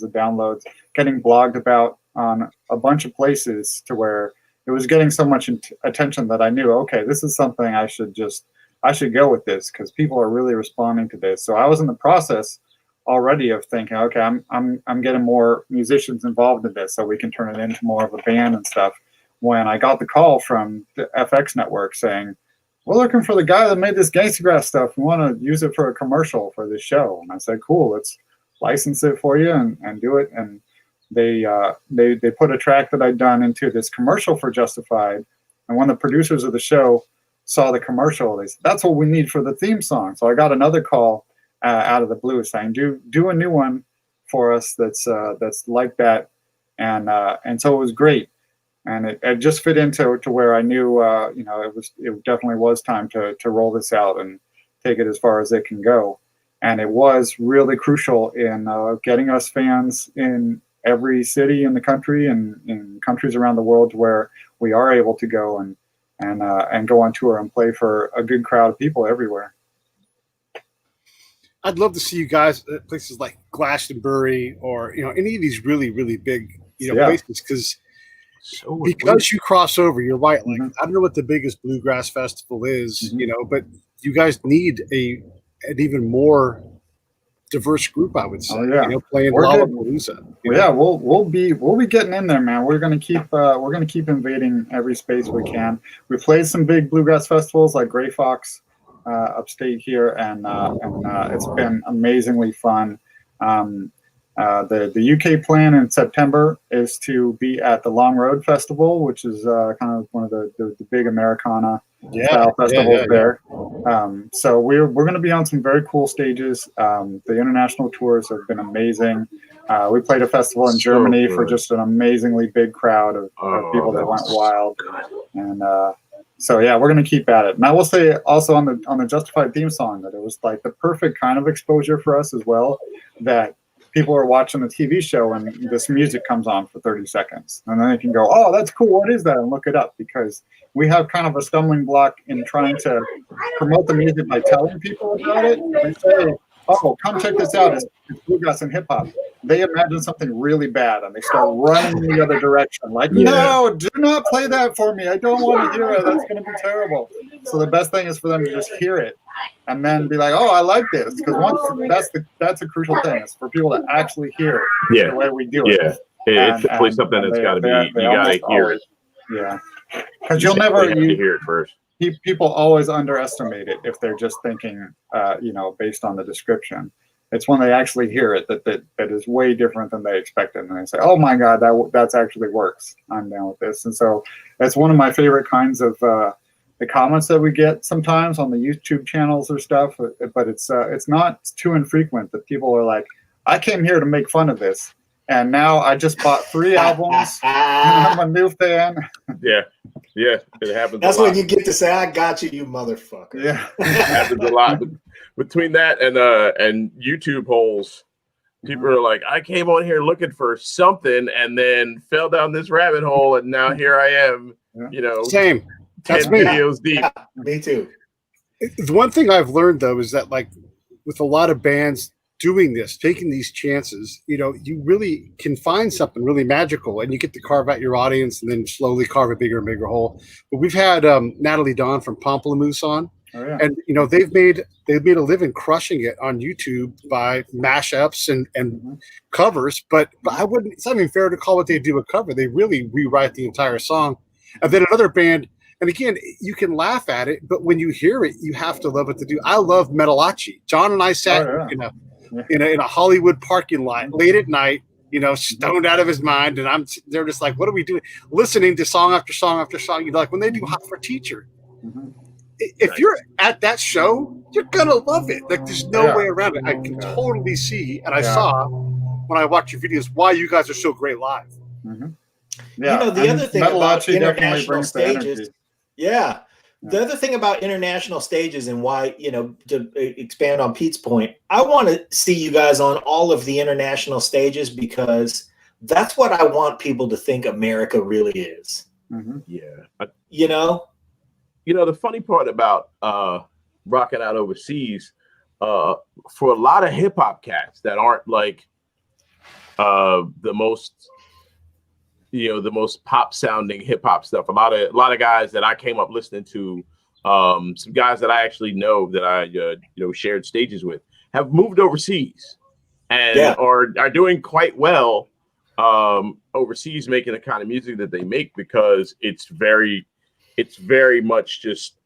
of downloads, getting blogged about on a bunch of places to where it was getting so much attention that I knew, okay, this is something I should go with this because people are really responding to this. So I was in the process already of thinking, okay, I'm getting more musicians involved in this so we can turn it into more of a band and stuff. When I got the call from the FX network saying, we're looking for the guy that made this Gangstagrass stuff. We want to use it for a commercial for this show. And I said, cool, let's license it for you and do it. And they put a track that I'd done into this commercial for Justified. And when the producers of the show saw the commercial, they said, that's what we need for the theme song. So I got another call out of the blue saying, do a new one for us that's like that. And so it was great. And it just fit into where I knew, it definitely was time to roll this out and take it as far as it can go. And it was really crucial in getting us fans in every city in the country and in countries around the world to where we are able to go and go on tour and play for a good crowd of people everywhere. I'd love to see you guys at places like Glastonbury or any of these really, really big places because you cross over. You're right. Like I don't know what the biggest bluegrass festival is, but you guys need an even more diverse group, I would say. Oh, yeah. Playing Lollapalooza. Yeah, we'll be getting in there, man. We're gonna keep invading every space we can. We played some big bluegrass festivals like Gray Fox upstate here, and it's been amazingly fun. The UK plan in September is to be at the Long Road Festival, which is kind of one of the big Americana style festivals there. So we're going to be on some very cool stages. The international tours have been amazing. We played a festival in Germany for just an amazingly big crowd of people that went wild. And so yeah, we're going to keep at it. And I will say also on the Justified theme song that it was like the perfect kind of exposure for us as well, that people are watching the TV show and this music comes on for 30 seconds. And then they can go, oh, that's cool. What is that? And look it up, because we have kind of a stumbling block in trying to promote the music by telling people about it. We say, oh, come check this out. It's bluegrass and hip hop. They imagine something really bad and they start running in the other direction. Like, no, do not play that for me. I don't want to hear it. That's going to be terrible. So the best thing is for them to just hear it and then be like, oh, I like this. Because once that's a crucial thing, is for people to actually hear it the way we do it. Yeah, it's definitely something that's got to be, you got to hear it. Yeah. Because you'll never hear it first. People always underestimate it if they're just thinking, based on the description. It's when they actually hear it that is way different than they expected, and they say, "Oh my God, that's actually works. I'm down with this." And so that's one of my favorite kinds of the comments that we get sometimes on the YouTube channels or stuff. But it's not too infrequent that people are like, "I came here to make fun of this, and now I just bought 3 albums. And I'm a new fan." Yeah, it happens. That's when you get to say, "I got you, you motherfucker." Yeah, it happens a lot. Between that and YouTube holes, people are like, I came on here looking for something and then fell down this rabbit hole, and now here I am. Same. 10 videos deep. Yeah, me too. The one thing I've learned though is that, like, with a lot of bands doing this, taking these chances, you really can find something really magical, and you get to carve out your audience and then slowly carve a bigger and bigger hole. But we've had Natalie Dawn from Pomplamoose on. Oh, yeah. And they've made a living crushing it on YouTube by mashups and covers. But it's not even fair to call what they do a cover. They really rewrite the entire song. And then another band, and again, you can laugh at it, but when you hear it, you have to love it to do. I love Metalachi. John and I sat in a Hollywood parking lot late at night, stoned out of his mind, and they're just like, what are we doing? Listening to song after song after song. Like when they do Hot for Teacher. Mm-hmm. If you're at that show, you're gonna love it. Like there's no way around it. I can totally see, and I saw when I watched your videos why you guys are so great live. Mm-hmm. Yeah, the other thing about international stages, the other thing about international stages and why, to expand on Pete's point, I want to see you guys on all of the international stages because that's what I want people to think America really is. Mm-hmm. Yeah, the funny part about rocking out overseas, for a lot of hip hop cats that aren't like the most the most pop sounding hip hop stuff. A lot of guys that I came up listening to, some guys that I actually know that I shared stages with, have moved overseas and are doing quite well overseas, making the kind of music that they make, because it's very much just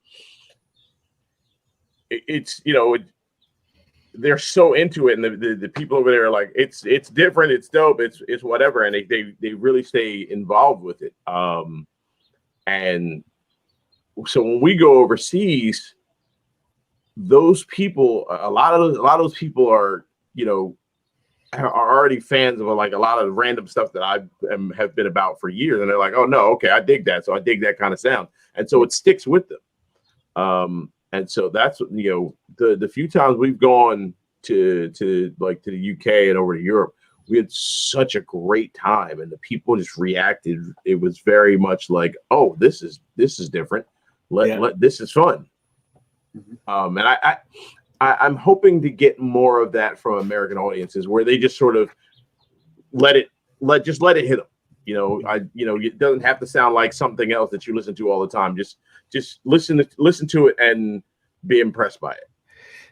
they're so into it, and the people over there are like, it's different, it's dope, it's whatever, and they really stay involved with it. And so when we go overseas, those people, a lot of those people are already fans of like a lot of random stuff that I have been about for years, and they're like, oh no, okay, I dig that, so I dig that kind of sound, and so it sticks with them. And so that's the few times we've gone to the UK and over to Europe, we had such a great time, and the people just reacted. It was very much like, oh, this is different. This is fun. And I'm hoping to get more of that from American audiences, where they just sort of let it hit them. It doesn't have to sound like something else that you listen to all the time. Just listen to it and be impressed by it.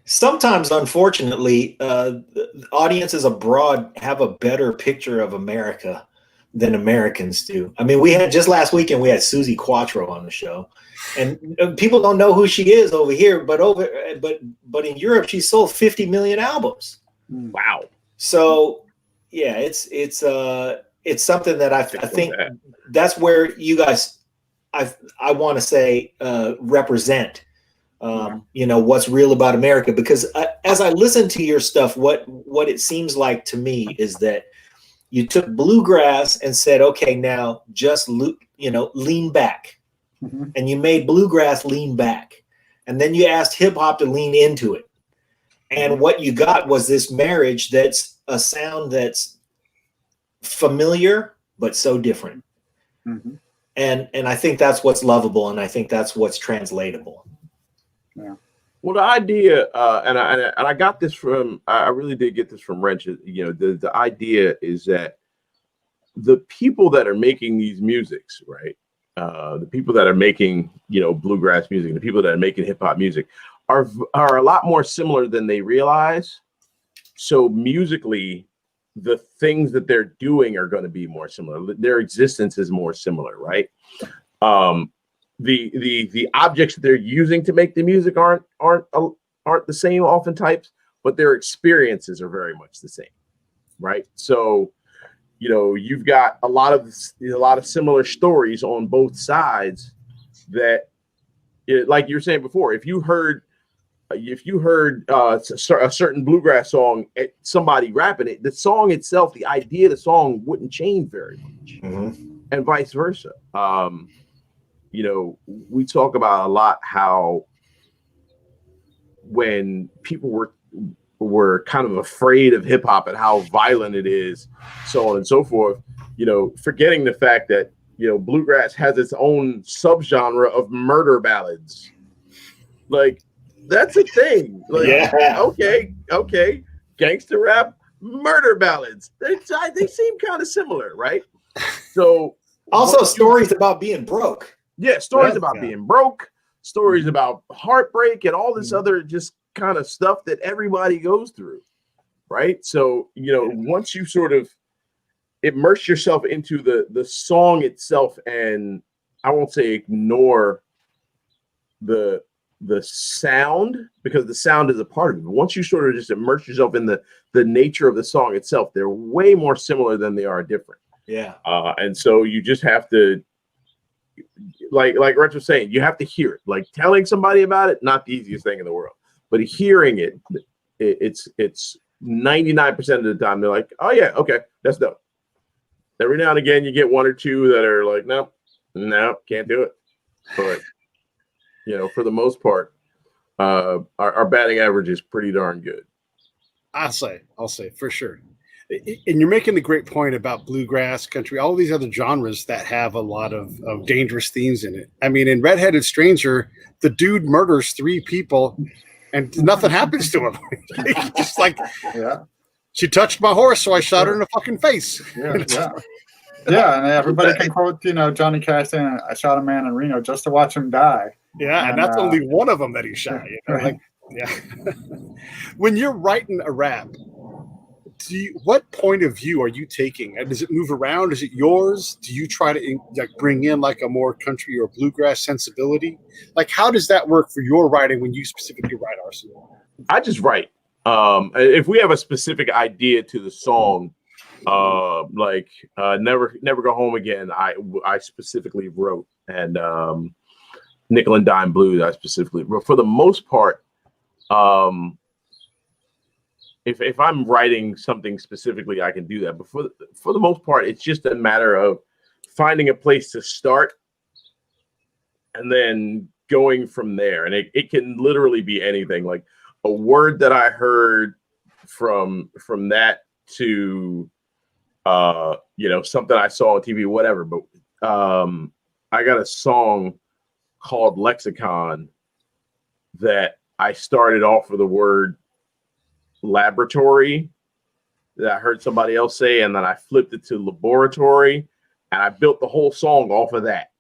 Sometimes, unfortunately, audiences abroad have a better picture of America than Americans do. I mean, just last weekend we had Susie Quattro on the show, and people don't know who she is over here, but in Europe she sold 50 million albums. Wow. So yeah, it's something that I think that's where you guys, I want to say, represent, what's real about America, because as I listen to your stuff, what it seems like to me is that you took bluegrass and said, okay, now just lean back, and you made bluegrass lean back, and then you asked hip hop to lean into it, and what you got was this marriage that's a sound that's familiar but so different. And I think that's what's lovable, and I think that's what's translatable. Yeah. Well, the idea, and I got this from, I really did get this from Wrench. The idea is that the people that are making these musics, right? The people that are making, bluegrass music, the people that are making hip hop music are a lot more similar than they realize. So musically, the things that they're doing are going to be more similar. Their existence is more similar, right? The objects that they're using to make the music aren't the same oftentimes, but their experiences are very much the same, right? So, you've got a lot of similar stories on both sides that, like you were saying before, if you heard a certain bluegrass song, somebody rapping it, the song itself, the idea of the song wouldn't change very much, and vice versa. We talk about a lot how when people were kind of afraid of hip hop and how violent it is, so on and so forth, forgetting the fact that, bluegrass has its own subgenre of murder ballads. Like, that's a thing. Like, okay. Gangster rap, murder ballads. They seem kind of similar, right? So also stories about being broke. Yeah, stories about being broke, stories about heartbreak, and all this other just kind of stuff that everybody goes through, right? So, once you sort of immerse yourself into the song itself, and I won't say ignore the sound, because the sound is a part of it. But once you sort of just immerse yourself in the nature of the song itself, they're way more similar than they are different. Yeah. And so you just have to, like Rich was saying, you have to hear it. Like, telling somebody about it, not the easiest thing in the world, but hearing it, it's 99% of the time they're like, oh yeah, okay, that's dope. Every now and again you get one or two that are like, no, can't do it. But for the most part, our batting average is pretty darn good. I'll say for sure. And you're making a great point about bluegrass, country, all these other genres that have a lot of dangerous themes in it. I mean, in Redheaded Stranger, the dude murders 3 people and nothing happens to him. Just like, she touched my horse, so I shot her in the fucking face. Yeah. Yeah, and everybody can quote, Johnny Cash saying, "I shot a man in Reno just to watch him die." Yeah, and that's only one of them that he shot. Right. Yeah. When you're writing a rap, what point of view are you taking? And does it move around? Is it yours? Do you try to bring in like a more country or bluegrass sensibility? Like, how does that work for your writing when you specifically write, Arson? I just write. If we have a specific idea to the song, Never Go Home Again, I specifically wrote, and Nickel and Dime Blues I specifically wrote. For the most part, if I'm writing something specifically, I can do that. But for the most part, it's just a matter of finding a place to start and then going from there. And it can literally be anything, like a word that I heard from that to something I saw on TV, whatever. But I got a song called Lexicon that I started off with the word laboratory that I heard somebody else say, and then I flipped it to laboratory, and I built the whole song off of that.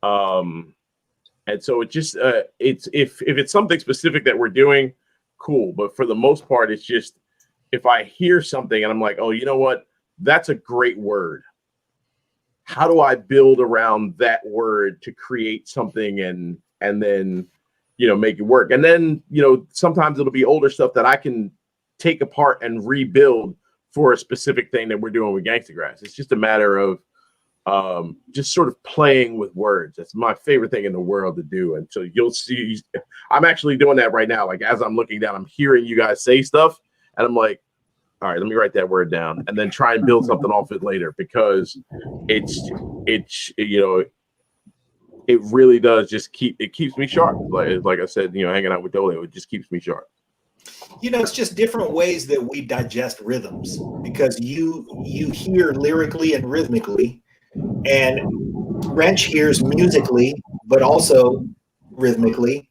And so it just it's if it's something specific that we're doing, cool. But for the most part, it's just if I hear something and I'm like, oh, you know what, that's a great word. How do I build around that word to create something and then make it work? And then, sometimes it'll be older stuff that I can take apart and rebuild for a specific thing that we're doing with Gangstagrass. It's just a matter of just sort of playing with words. That's my favorite thing in the world to do. And so you'll see, I'm actually doing that right now. Like, as I'm looking down, I'm hearing you guys say stuff, and I'm like, all right, let me write that word down and then try and build something off it later, because it really does just keeps me sharp. Like I said, hanging out with Dolio, it just keeps me sharp. It's just different ways that we digest rhythms, because you hear lyrically and rhythmically, and Wrench hears musically, but also rhythmically.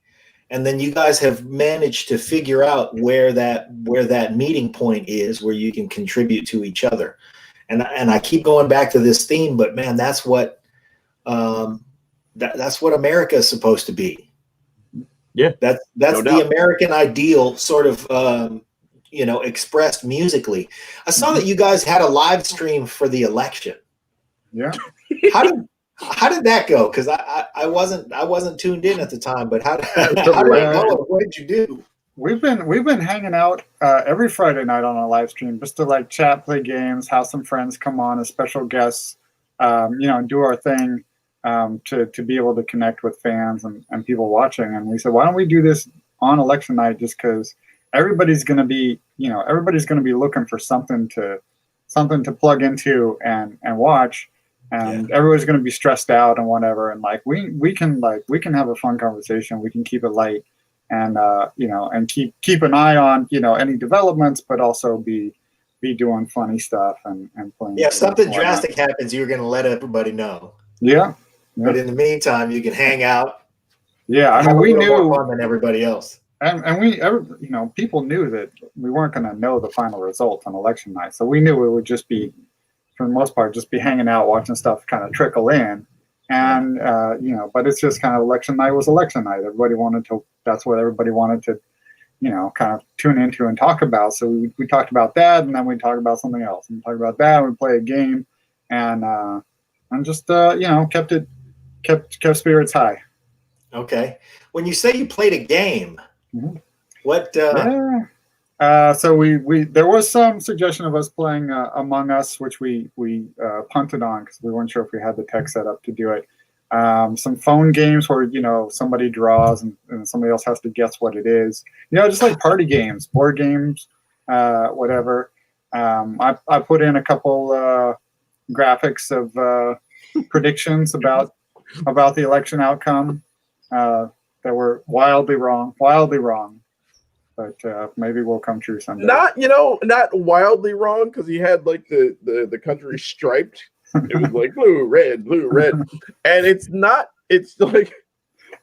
And then you guys have managed to figure out where that meeting point is, where you can contribute to each other. And I keep going back to this theme, but man, that's what that's what America is supposed to be. Yeah, that's no the doubt. American American ideal, sort of expressed musically. I saw that you guys had a live stream for the election. Yeah. How did that go? Because I wasn't tuned in at the time, but how did it go? What did you do? We've been hanging out every Friday night on a live stream, just to chat, play games, have some friends come on as special guests, do our thing, to be able to connect with fans and people watching. And we said, why don't we do this on election night? Just because everybody's going to be looking for something to plug into and watch. And everybody's going to be stressed out and whatever. And we can have a fun conversation. We can keep it light, and and keep an eye on any developments, but also be doing funny stuff and playing. Yeah, if something drastic happens, you're going to let everybody know. Yeah. But in the meantime, you can hang out. Yeah, I mean, we knew more fun than everybody else. And people knew that we weren't going to know the final result on election night, so we knew it would just be, for the most part, just be hanging out, watching stuff kind of trickle in, and but it's just kind of election night was election night. That's what everybody wanted to, kind of tune into and talk about. So we talked about that, and then we talked about something else, and we talked about that. And we play a game, and just kept spirits high. Okay. When you say you played a game, mm-hmm. What? So there was some suggestion of us playing Among Us, which we punted on because we weren't sure if we had the tech set up to do it. Some phone games where somebody draws and somebody else has to guess what it is. Just like party games, board games, whatever. I put in a couple graphics of predictions about the election outcome that were wildly wrong. But maybe we'll come true someday. Not wildly wrong, because he had the country striped. It was like blue, red, and it's not. It's like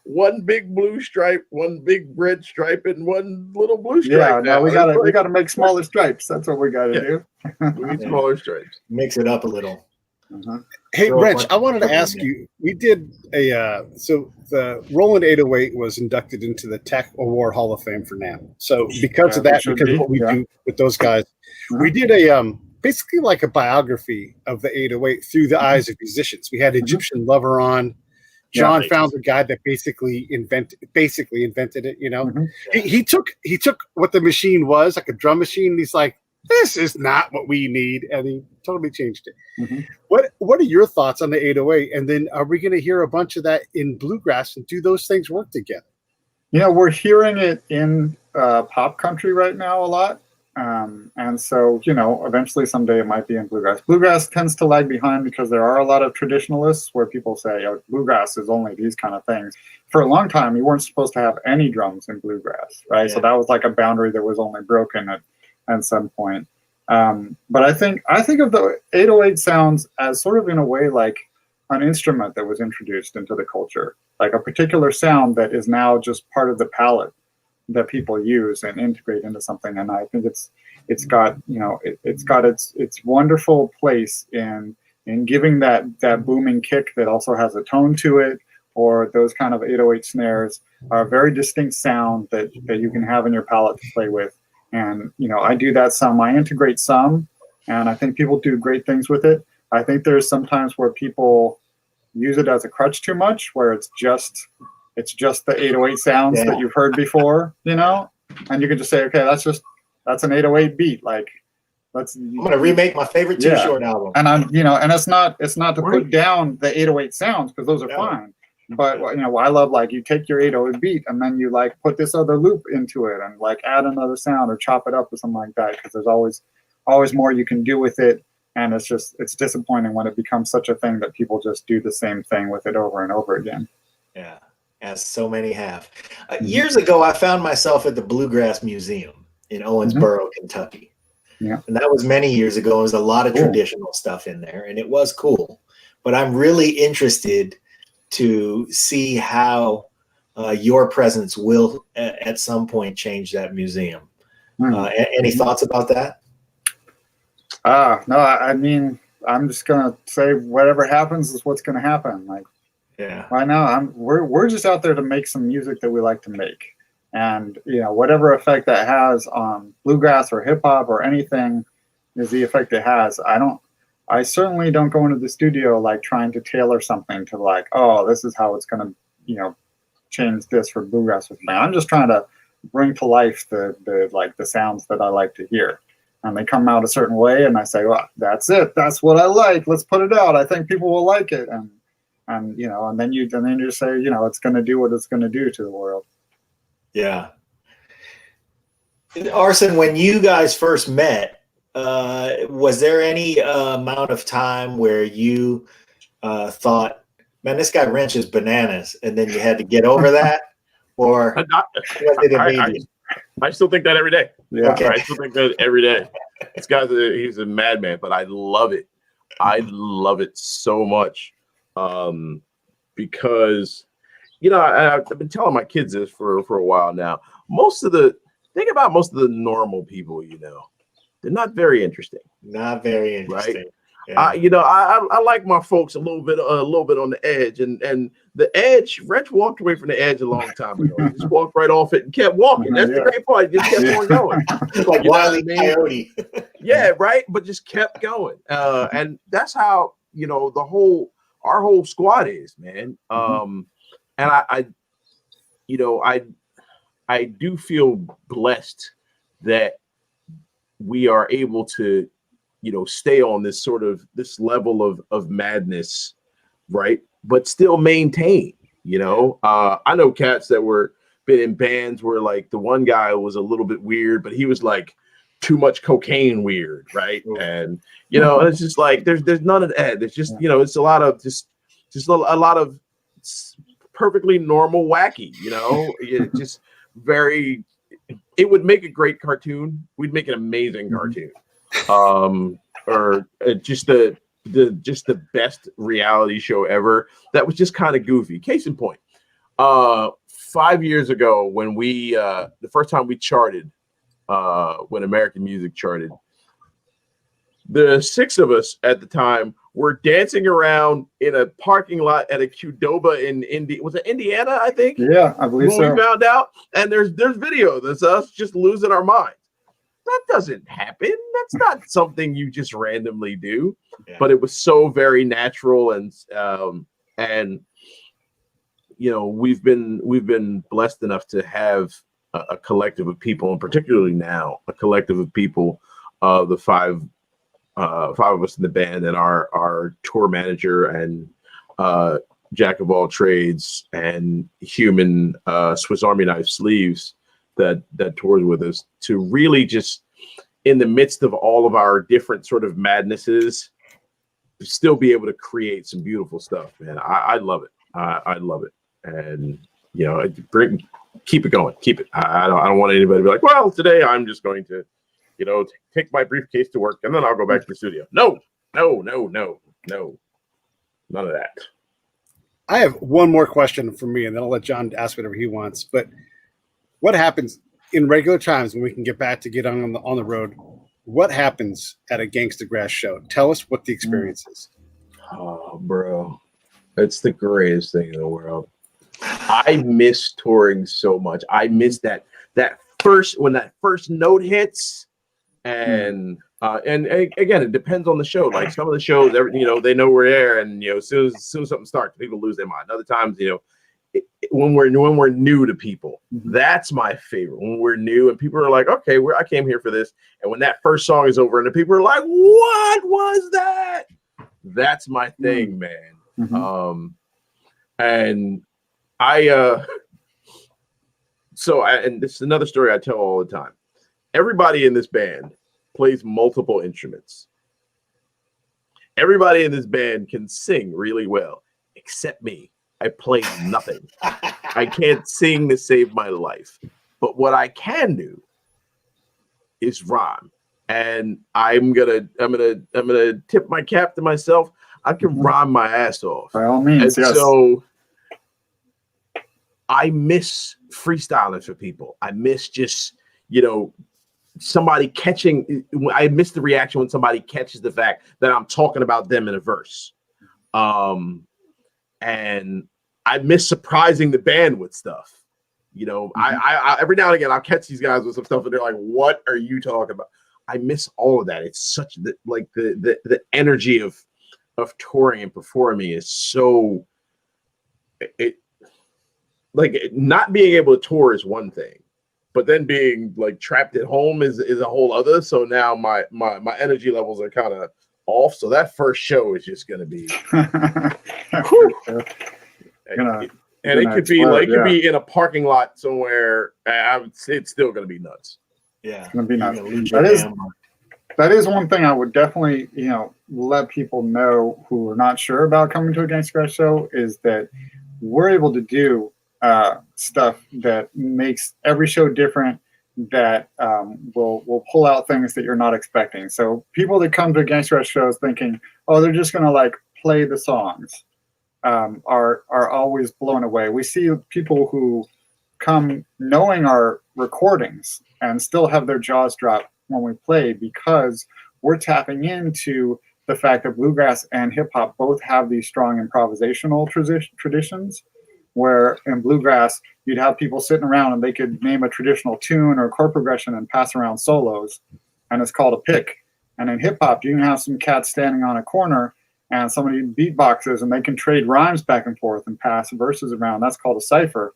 one big blue stripe, one big red stripe, and one little blue stripe. Yeah, no, we gotta make smaller stripes. That's what we gotta do. We need smaller stripes. Mix it up a little. Hey, Throw a Wrench, bunch I of wanted to stuff in ask there. you. We did so the Roland 808 was inducted into the Tech Award Hall of Fame for NAMM. So because of As it that, should because be, of what we yeah. do with those guys, we did a basically like a biography of the 808 through the eyes of musicians. We had Egyptian Lover on. John Yeah. found the guy that basically invented it. You know, Mhm. he took what the machine was, like a drum machine, and he's like, this is not what we need, and he totally changed it. Mhm. What are your thoughts on the 808? And then are we going to hear a bunch of that in bluegrass, and do those things work together? You know, we're hearing it in pop country right now a lot. And so, you know, eventually someday it might be in bluegrass. Bluegrass tends to lag behind because there are a lot of traditionalists where people say, oh, bluegrass is only these kind of things. For a long time, you weren't supposed to have any drums in bluegrass, right? Yeah. So that was like a boundary that was only broken at some point. But I think of the 808 sounds as sort of in a way like an instrument that was introduced into the culture, like a particular sound that is now just part of the palette that people use and integrate into something. And I think it's got, you know, it's got its wonderful place in giving that booming kick that also has a tone to it, or those kind of 808 snares are a very distinct sound that you can have in your palette to play with. And, you know, I do that some, I integrate some, and I think people do great things with it. I think there's sometimes where people use it as a crutch too much, where it's just the 808 sounds that you've heard before, you know, and you can just say, okay, that's an 808 beat. Like, I'm gonna remake my favorite Too Short album. And I'm, you know, and it's not to put down the 808 sounds, because those are fine. But you know, I love, like, you take your 808 beat and then you like put this other loop into it and like add another sound or chop it up or something like that, because there's always more you can do with it. And it's disappointing when it becomes such a thing that people just do the same thing with it over and over again. Yeah, as so many have. Years ago, I found myself at the Bluegrass Museum in Owensboro, Kentucky. Yeah. And that was many years ago. There was a lot of traditional stuff in there, and it was cool. But I'm really interested to see how your presence will at some point change that museum. Any thoughts about that? No, I mean, I'm just gonna say whatever happens is what's gonna happen. Like, right now, we're just out there to make some music that we like to make, and you know, whatever effect that has on bluegrass or hip hop or anything is the effect it has. I certainly don't go into the studio like trying to tailor something to like, oh, this is how it's gonna, you know, change this for bluegrass with me. I'm just trying to bring to life the sounds that I like to hear. And they come out a certain way, and I say, well, that's it. That's what I like. Let's put it out. I think people will like it. And you know, and then you just say, you know, it's going to do what it's going to do to the world. Yeah. Arson, when you guys first met, was there any amount of time where you thought, man, this guy Wrench is bananas, and then you had to get over that? Or was it immediate? I still think that every day. Yeah. Okay. I still think that every day. This guy's he's a madman, but I love it. I love it so much. Because, you know, I've been telling my kids this for a while now. Most of the normal people, you know, they're not very interesting. Not very interesting. Right? Yeah. You know, I like my folks a little bit on the edge, and the edge. Wrench walked away from the edge a long time ago. He just walked right off it and kept walking. That's the great part. He just kept on going, like Wile E. Coyote. Yeah, right. But just kept going, and that's how, you know, our whole squad is, man. And I you know, I do feel blessed that we are able to, you know, stay on this level of madness, right? But still maintain, you know. I know cats that been in bands where like the one guy was a little bit weird, but he was like too much cocaine weird, right? And you know, it's just like there's none of that. There's just, you know, it's a lot of just a lot of perfectly normal wacky, you know. It just it would make a great cartoon. We'd make an amazing cartoon. Or just the best reality show ever that was just kind of goofy. Case in point, 5 years ago when we the first time we charted, when American music charted, the six of us at the time were dancing around in a parking lot at a Qdoba in was it Indiana, I think? Yeah, I believe so. We found out, and there's video that's us just losing our minds. That doesn't happen. That's not something you just randomly do. Yeah. But it was so very natural, and you know, we've been blessed enough to have a collective of people, and particularly now a collective of people, the five of us in the band, and our tour manager and jack of all trades and human Swiss Army knife sleeves that tours with us, to really just, in the midst of all of our different sort of madnesses, still be able to create some beautiful stuff, man. I love it. I love it. And, you know, keep it going. Keep it. I don't want anybody to be like, well, today I'm just going to, you know, take my briefcase to work and then I'll go back to the studio. No. None of that. I have one more question for me, and then I'll let John ask whatever he wants. But what happens in regular times when we can get back to get on the road? What happens at a Gangstagrass show? Tell us what the experience is. Oh, bro, it's the greatest thing in the world. I miss touring so much. I miss that first note hits, and again, it depends on the show. Like some of the shows, you know, they know we're there, and you know, as soon as something starts, people lose their mind. Other times, you know, when we're new to people, that's my favorite. When we're new and people are like, okay, I came here for this, and when that first song is over and the people are like, what was that? That's my thing, man. And and this is another story I tell all the time. Everybody in this band plays multiple instruments. Everybody in this band can sing really well, except me. I play nothing. I can't sing to save my life. But what I can do is rhyme. And I'm gonna tip my cap to myself. I can rhyme my ass off. By all means, and yes. So I miss freestyling for people. I miss just, you know, somebody catching. I miss the reaction when somebody catches the fact that I'm talking about them in a verse. And I miss surprising the band with stuff. You know, I every now and again I'll catch these guys with some stuff and they're like, "What are you talking about?" I miss all of that. It's such the energy of touring and performing is so. It like not being able to tour is one thing, but then being like trapped at home is a whole other. So now my energy levels are kind of off. So that first show is just gonna be. And it could be like, it could be in a parking lot somewhere. I would say it's still going to be nuts. Yeah, it's going to be nuts. That is one thing I would definitely, you know, let people know who are not sure about coming to a Gangstagrass show is that we're able to do stuff that makes every show different. That will pull out things that you're not expecting. So people that come to Gangstagrass shows thinking, oh, they're just going to like play the songs. Are always blown away. We see people who come knowing our recordings and still have their jaws drop when we play because we're tapping into the fact that bluegrass and hip hop both have these strong improvisational traditions. Where in bluegrass you'd have people sitting around and they could name a traditional tune or chord progression and pass around solos, and it's called a pick. And in hip hop, you can have some cats standing on a corner and somebody beatboxes and they can trade rhymes back and forth and pass verses around. That's called a cipher.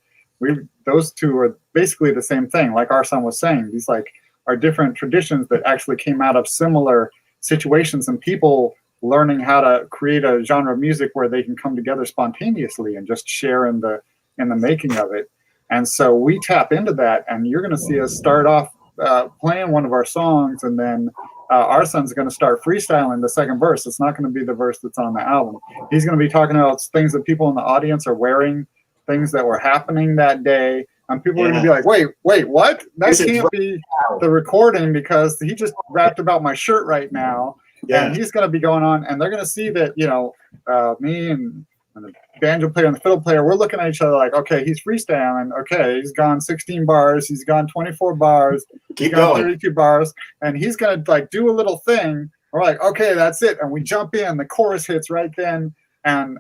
Those two are basically the same thing. Like our son was saying, these like are different traditions that actually came out of similar situations and people learning how to create a genre of music where they can come together spontaneously and just share in the making of it. And so we tap into that, and you're going to see us start off playing one of our songs, and then our son's going to start freestyling the second verse. It's not going to be the verse that's on the album. He's going to be talking about things that people in the audience are wearing, things that were happening that day. And people are going to be like, wait, what? That can't be the recording because he just rapped about my shirt right now. Yeah. And he's going to be going on, and they're going to see that, you know, me and the banjo player and the fiddle player, we're looking at each other like, okay, he's freestyling. Okay, he's gone 16 bars. He's gone 24 bars. He's gone 32 bars. And he's going to like do a little thing We're like, okay, that's it. And we jump in, the chorus hits right then. And,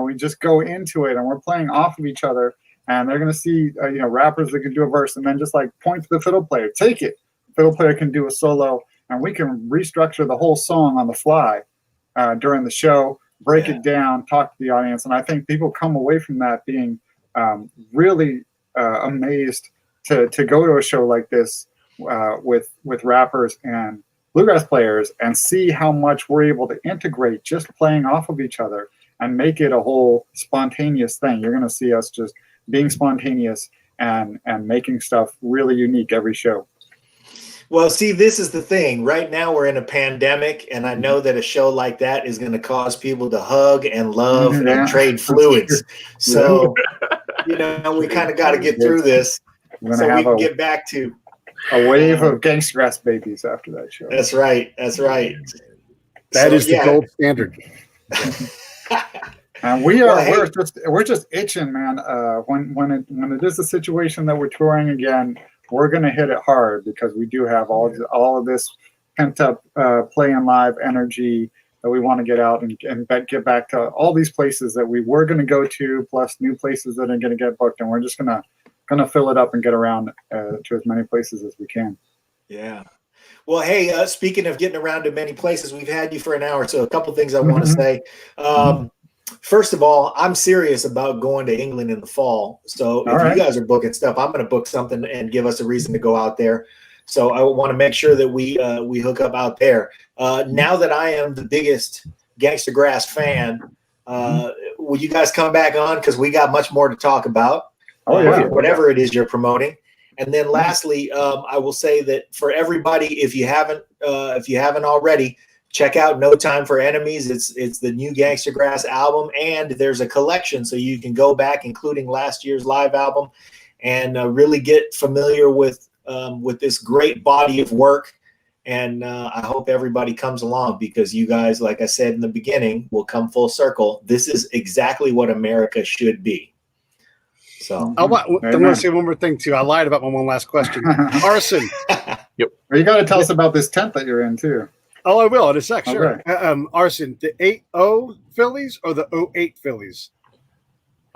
we just go into it and we're playing off of each other. And they're going to see, rappers that can do a verse and then just like point to the fiddle player, take it. Fiddle player can do a solo and we can restructure the whole song on the fly during the show, break it down, talk to the audience. And I think people come away from that being really amazed to go to a show like this with rappers and bluegrass players and see how much we're able to integrate just playing off of each other and make it a whole spontaneous thing. You're going to see us just being spontaneous and making stuff really unique every show. Well, see, this is the thing. Right now we're in a pandemic, and I know that a show like that is going to cause people to hug and love and trade fluids. So, we kind of got to get through this so we can get back to a wave of Gangstagrass babies after that show. That's right. That's right. That is the gold standard. And we're just itching, man. When it is a situation that we're touring again, we're gonna hit it hard because we do have all of this pent up playing live energy that we want to get out and get back to all these places that we were gonna go to, plus new places that are gonna get booked, and we're just gonna fill it up and get around to as many places as we can. Yeah. Well, hey, speaking of getting around to many places, we've had you for an hour, so a couple things I want to say. First of all, I'm serious about going to England in the fall. So if you guys are booking stuff, I'm going to book something and give us a reason to go out there. So I want to make sure that we hook up out there. Now that I am the biggest Gangstagrass fan, will you guys come back on? Because we got much more to talk about. Whatever it is you're promoting. And then lastly, I will say that for everybody, if you haven't already, check out No Time for Enemies. It's the new Gangstagrass album, and there's a collection so you can go back, including last year's live album, and really get familiar with this great body of work. And I hope everybody comes along because you guys, like I said in the beginning, will come full circle. This is exactly what America should be. So I want to say one more thing too. I lied about my one last question. Arson. Yep. Well, you got to tell us about this tent that you're in too. Oh, I will in a sec. Sure. Okay. Arson, the 8-0 Phillies or the 08 Phillies?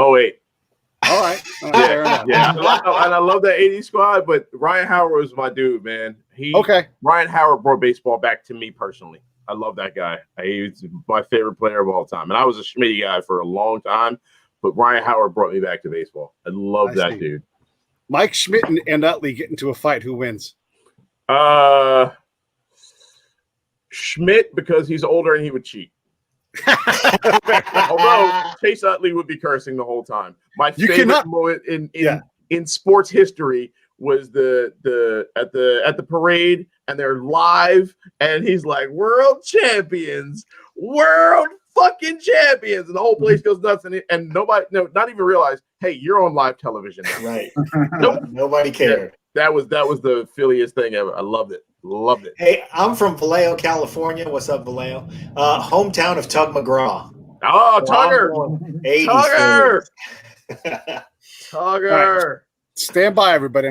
08. All right. Fair enough. Yeah. And I love that 80 squad, but Ryan Howard was my dude, man. Ryan Howard brought baseball back to me personally. I love that guy. He's my favorite player of all time. And I was a Schmitty guy for a long time. But Ryan Howard brought me back to baseball. I love that dude. Mike Schmidt and Utley get into a fight. Who wins? Schmidt, because he's older and he would cheat. Although Chase Utley would be cursing the whole time. My favorite moment in sports history was at the parade, and they're live, and he's like, "World champions, world fucking champions," and the whole place goes nuts, and nobody, not even realize, hey, you're on live television now. Right. Nobody cared. That was the Philliest thing ever. I loved it. Hey, I'm from Vallejo, California. What's up, Vallejo? Hometown of Tug McGraw. Oh, Tugger. Tugger. Stand by, everybody.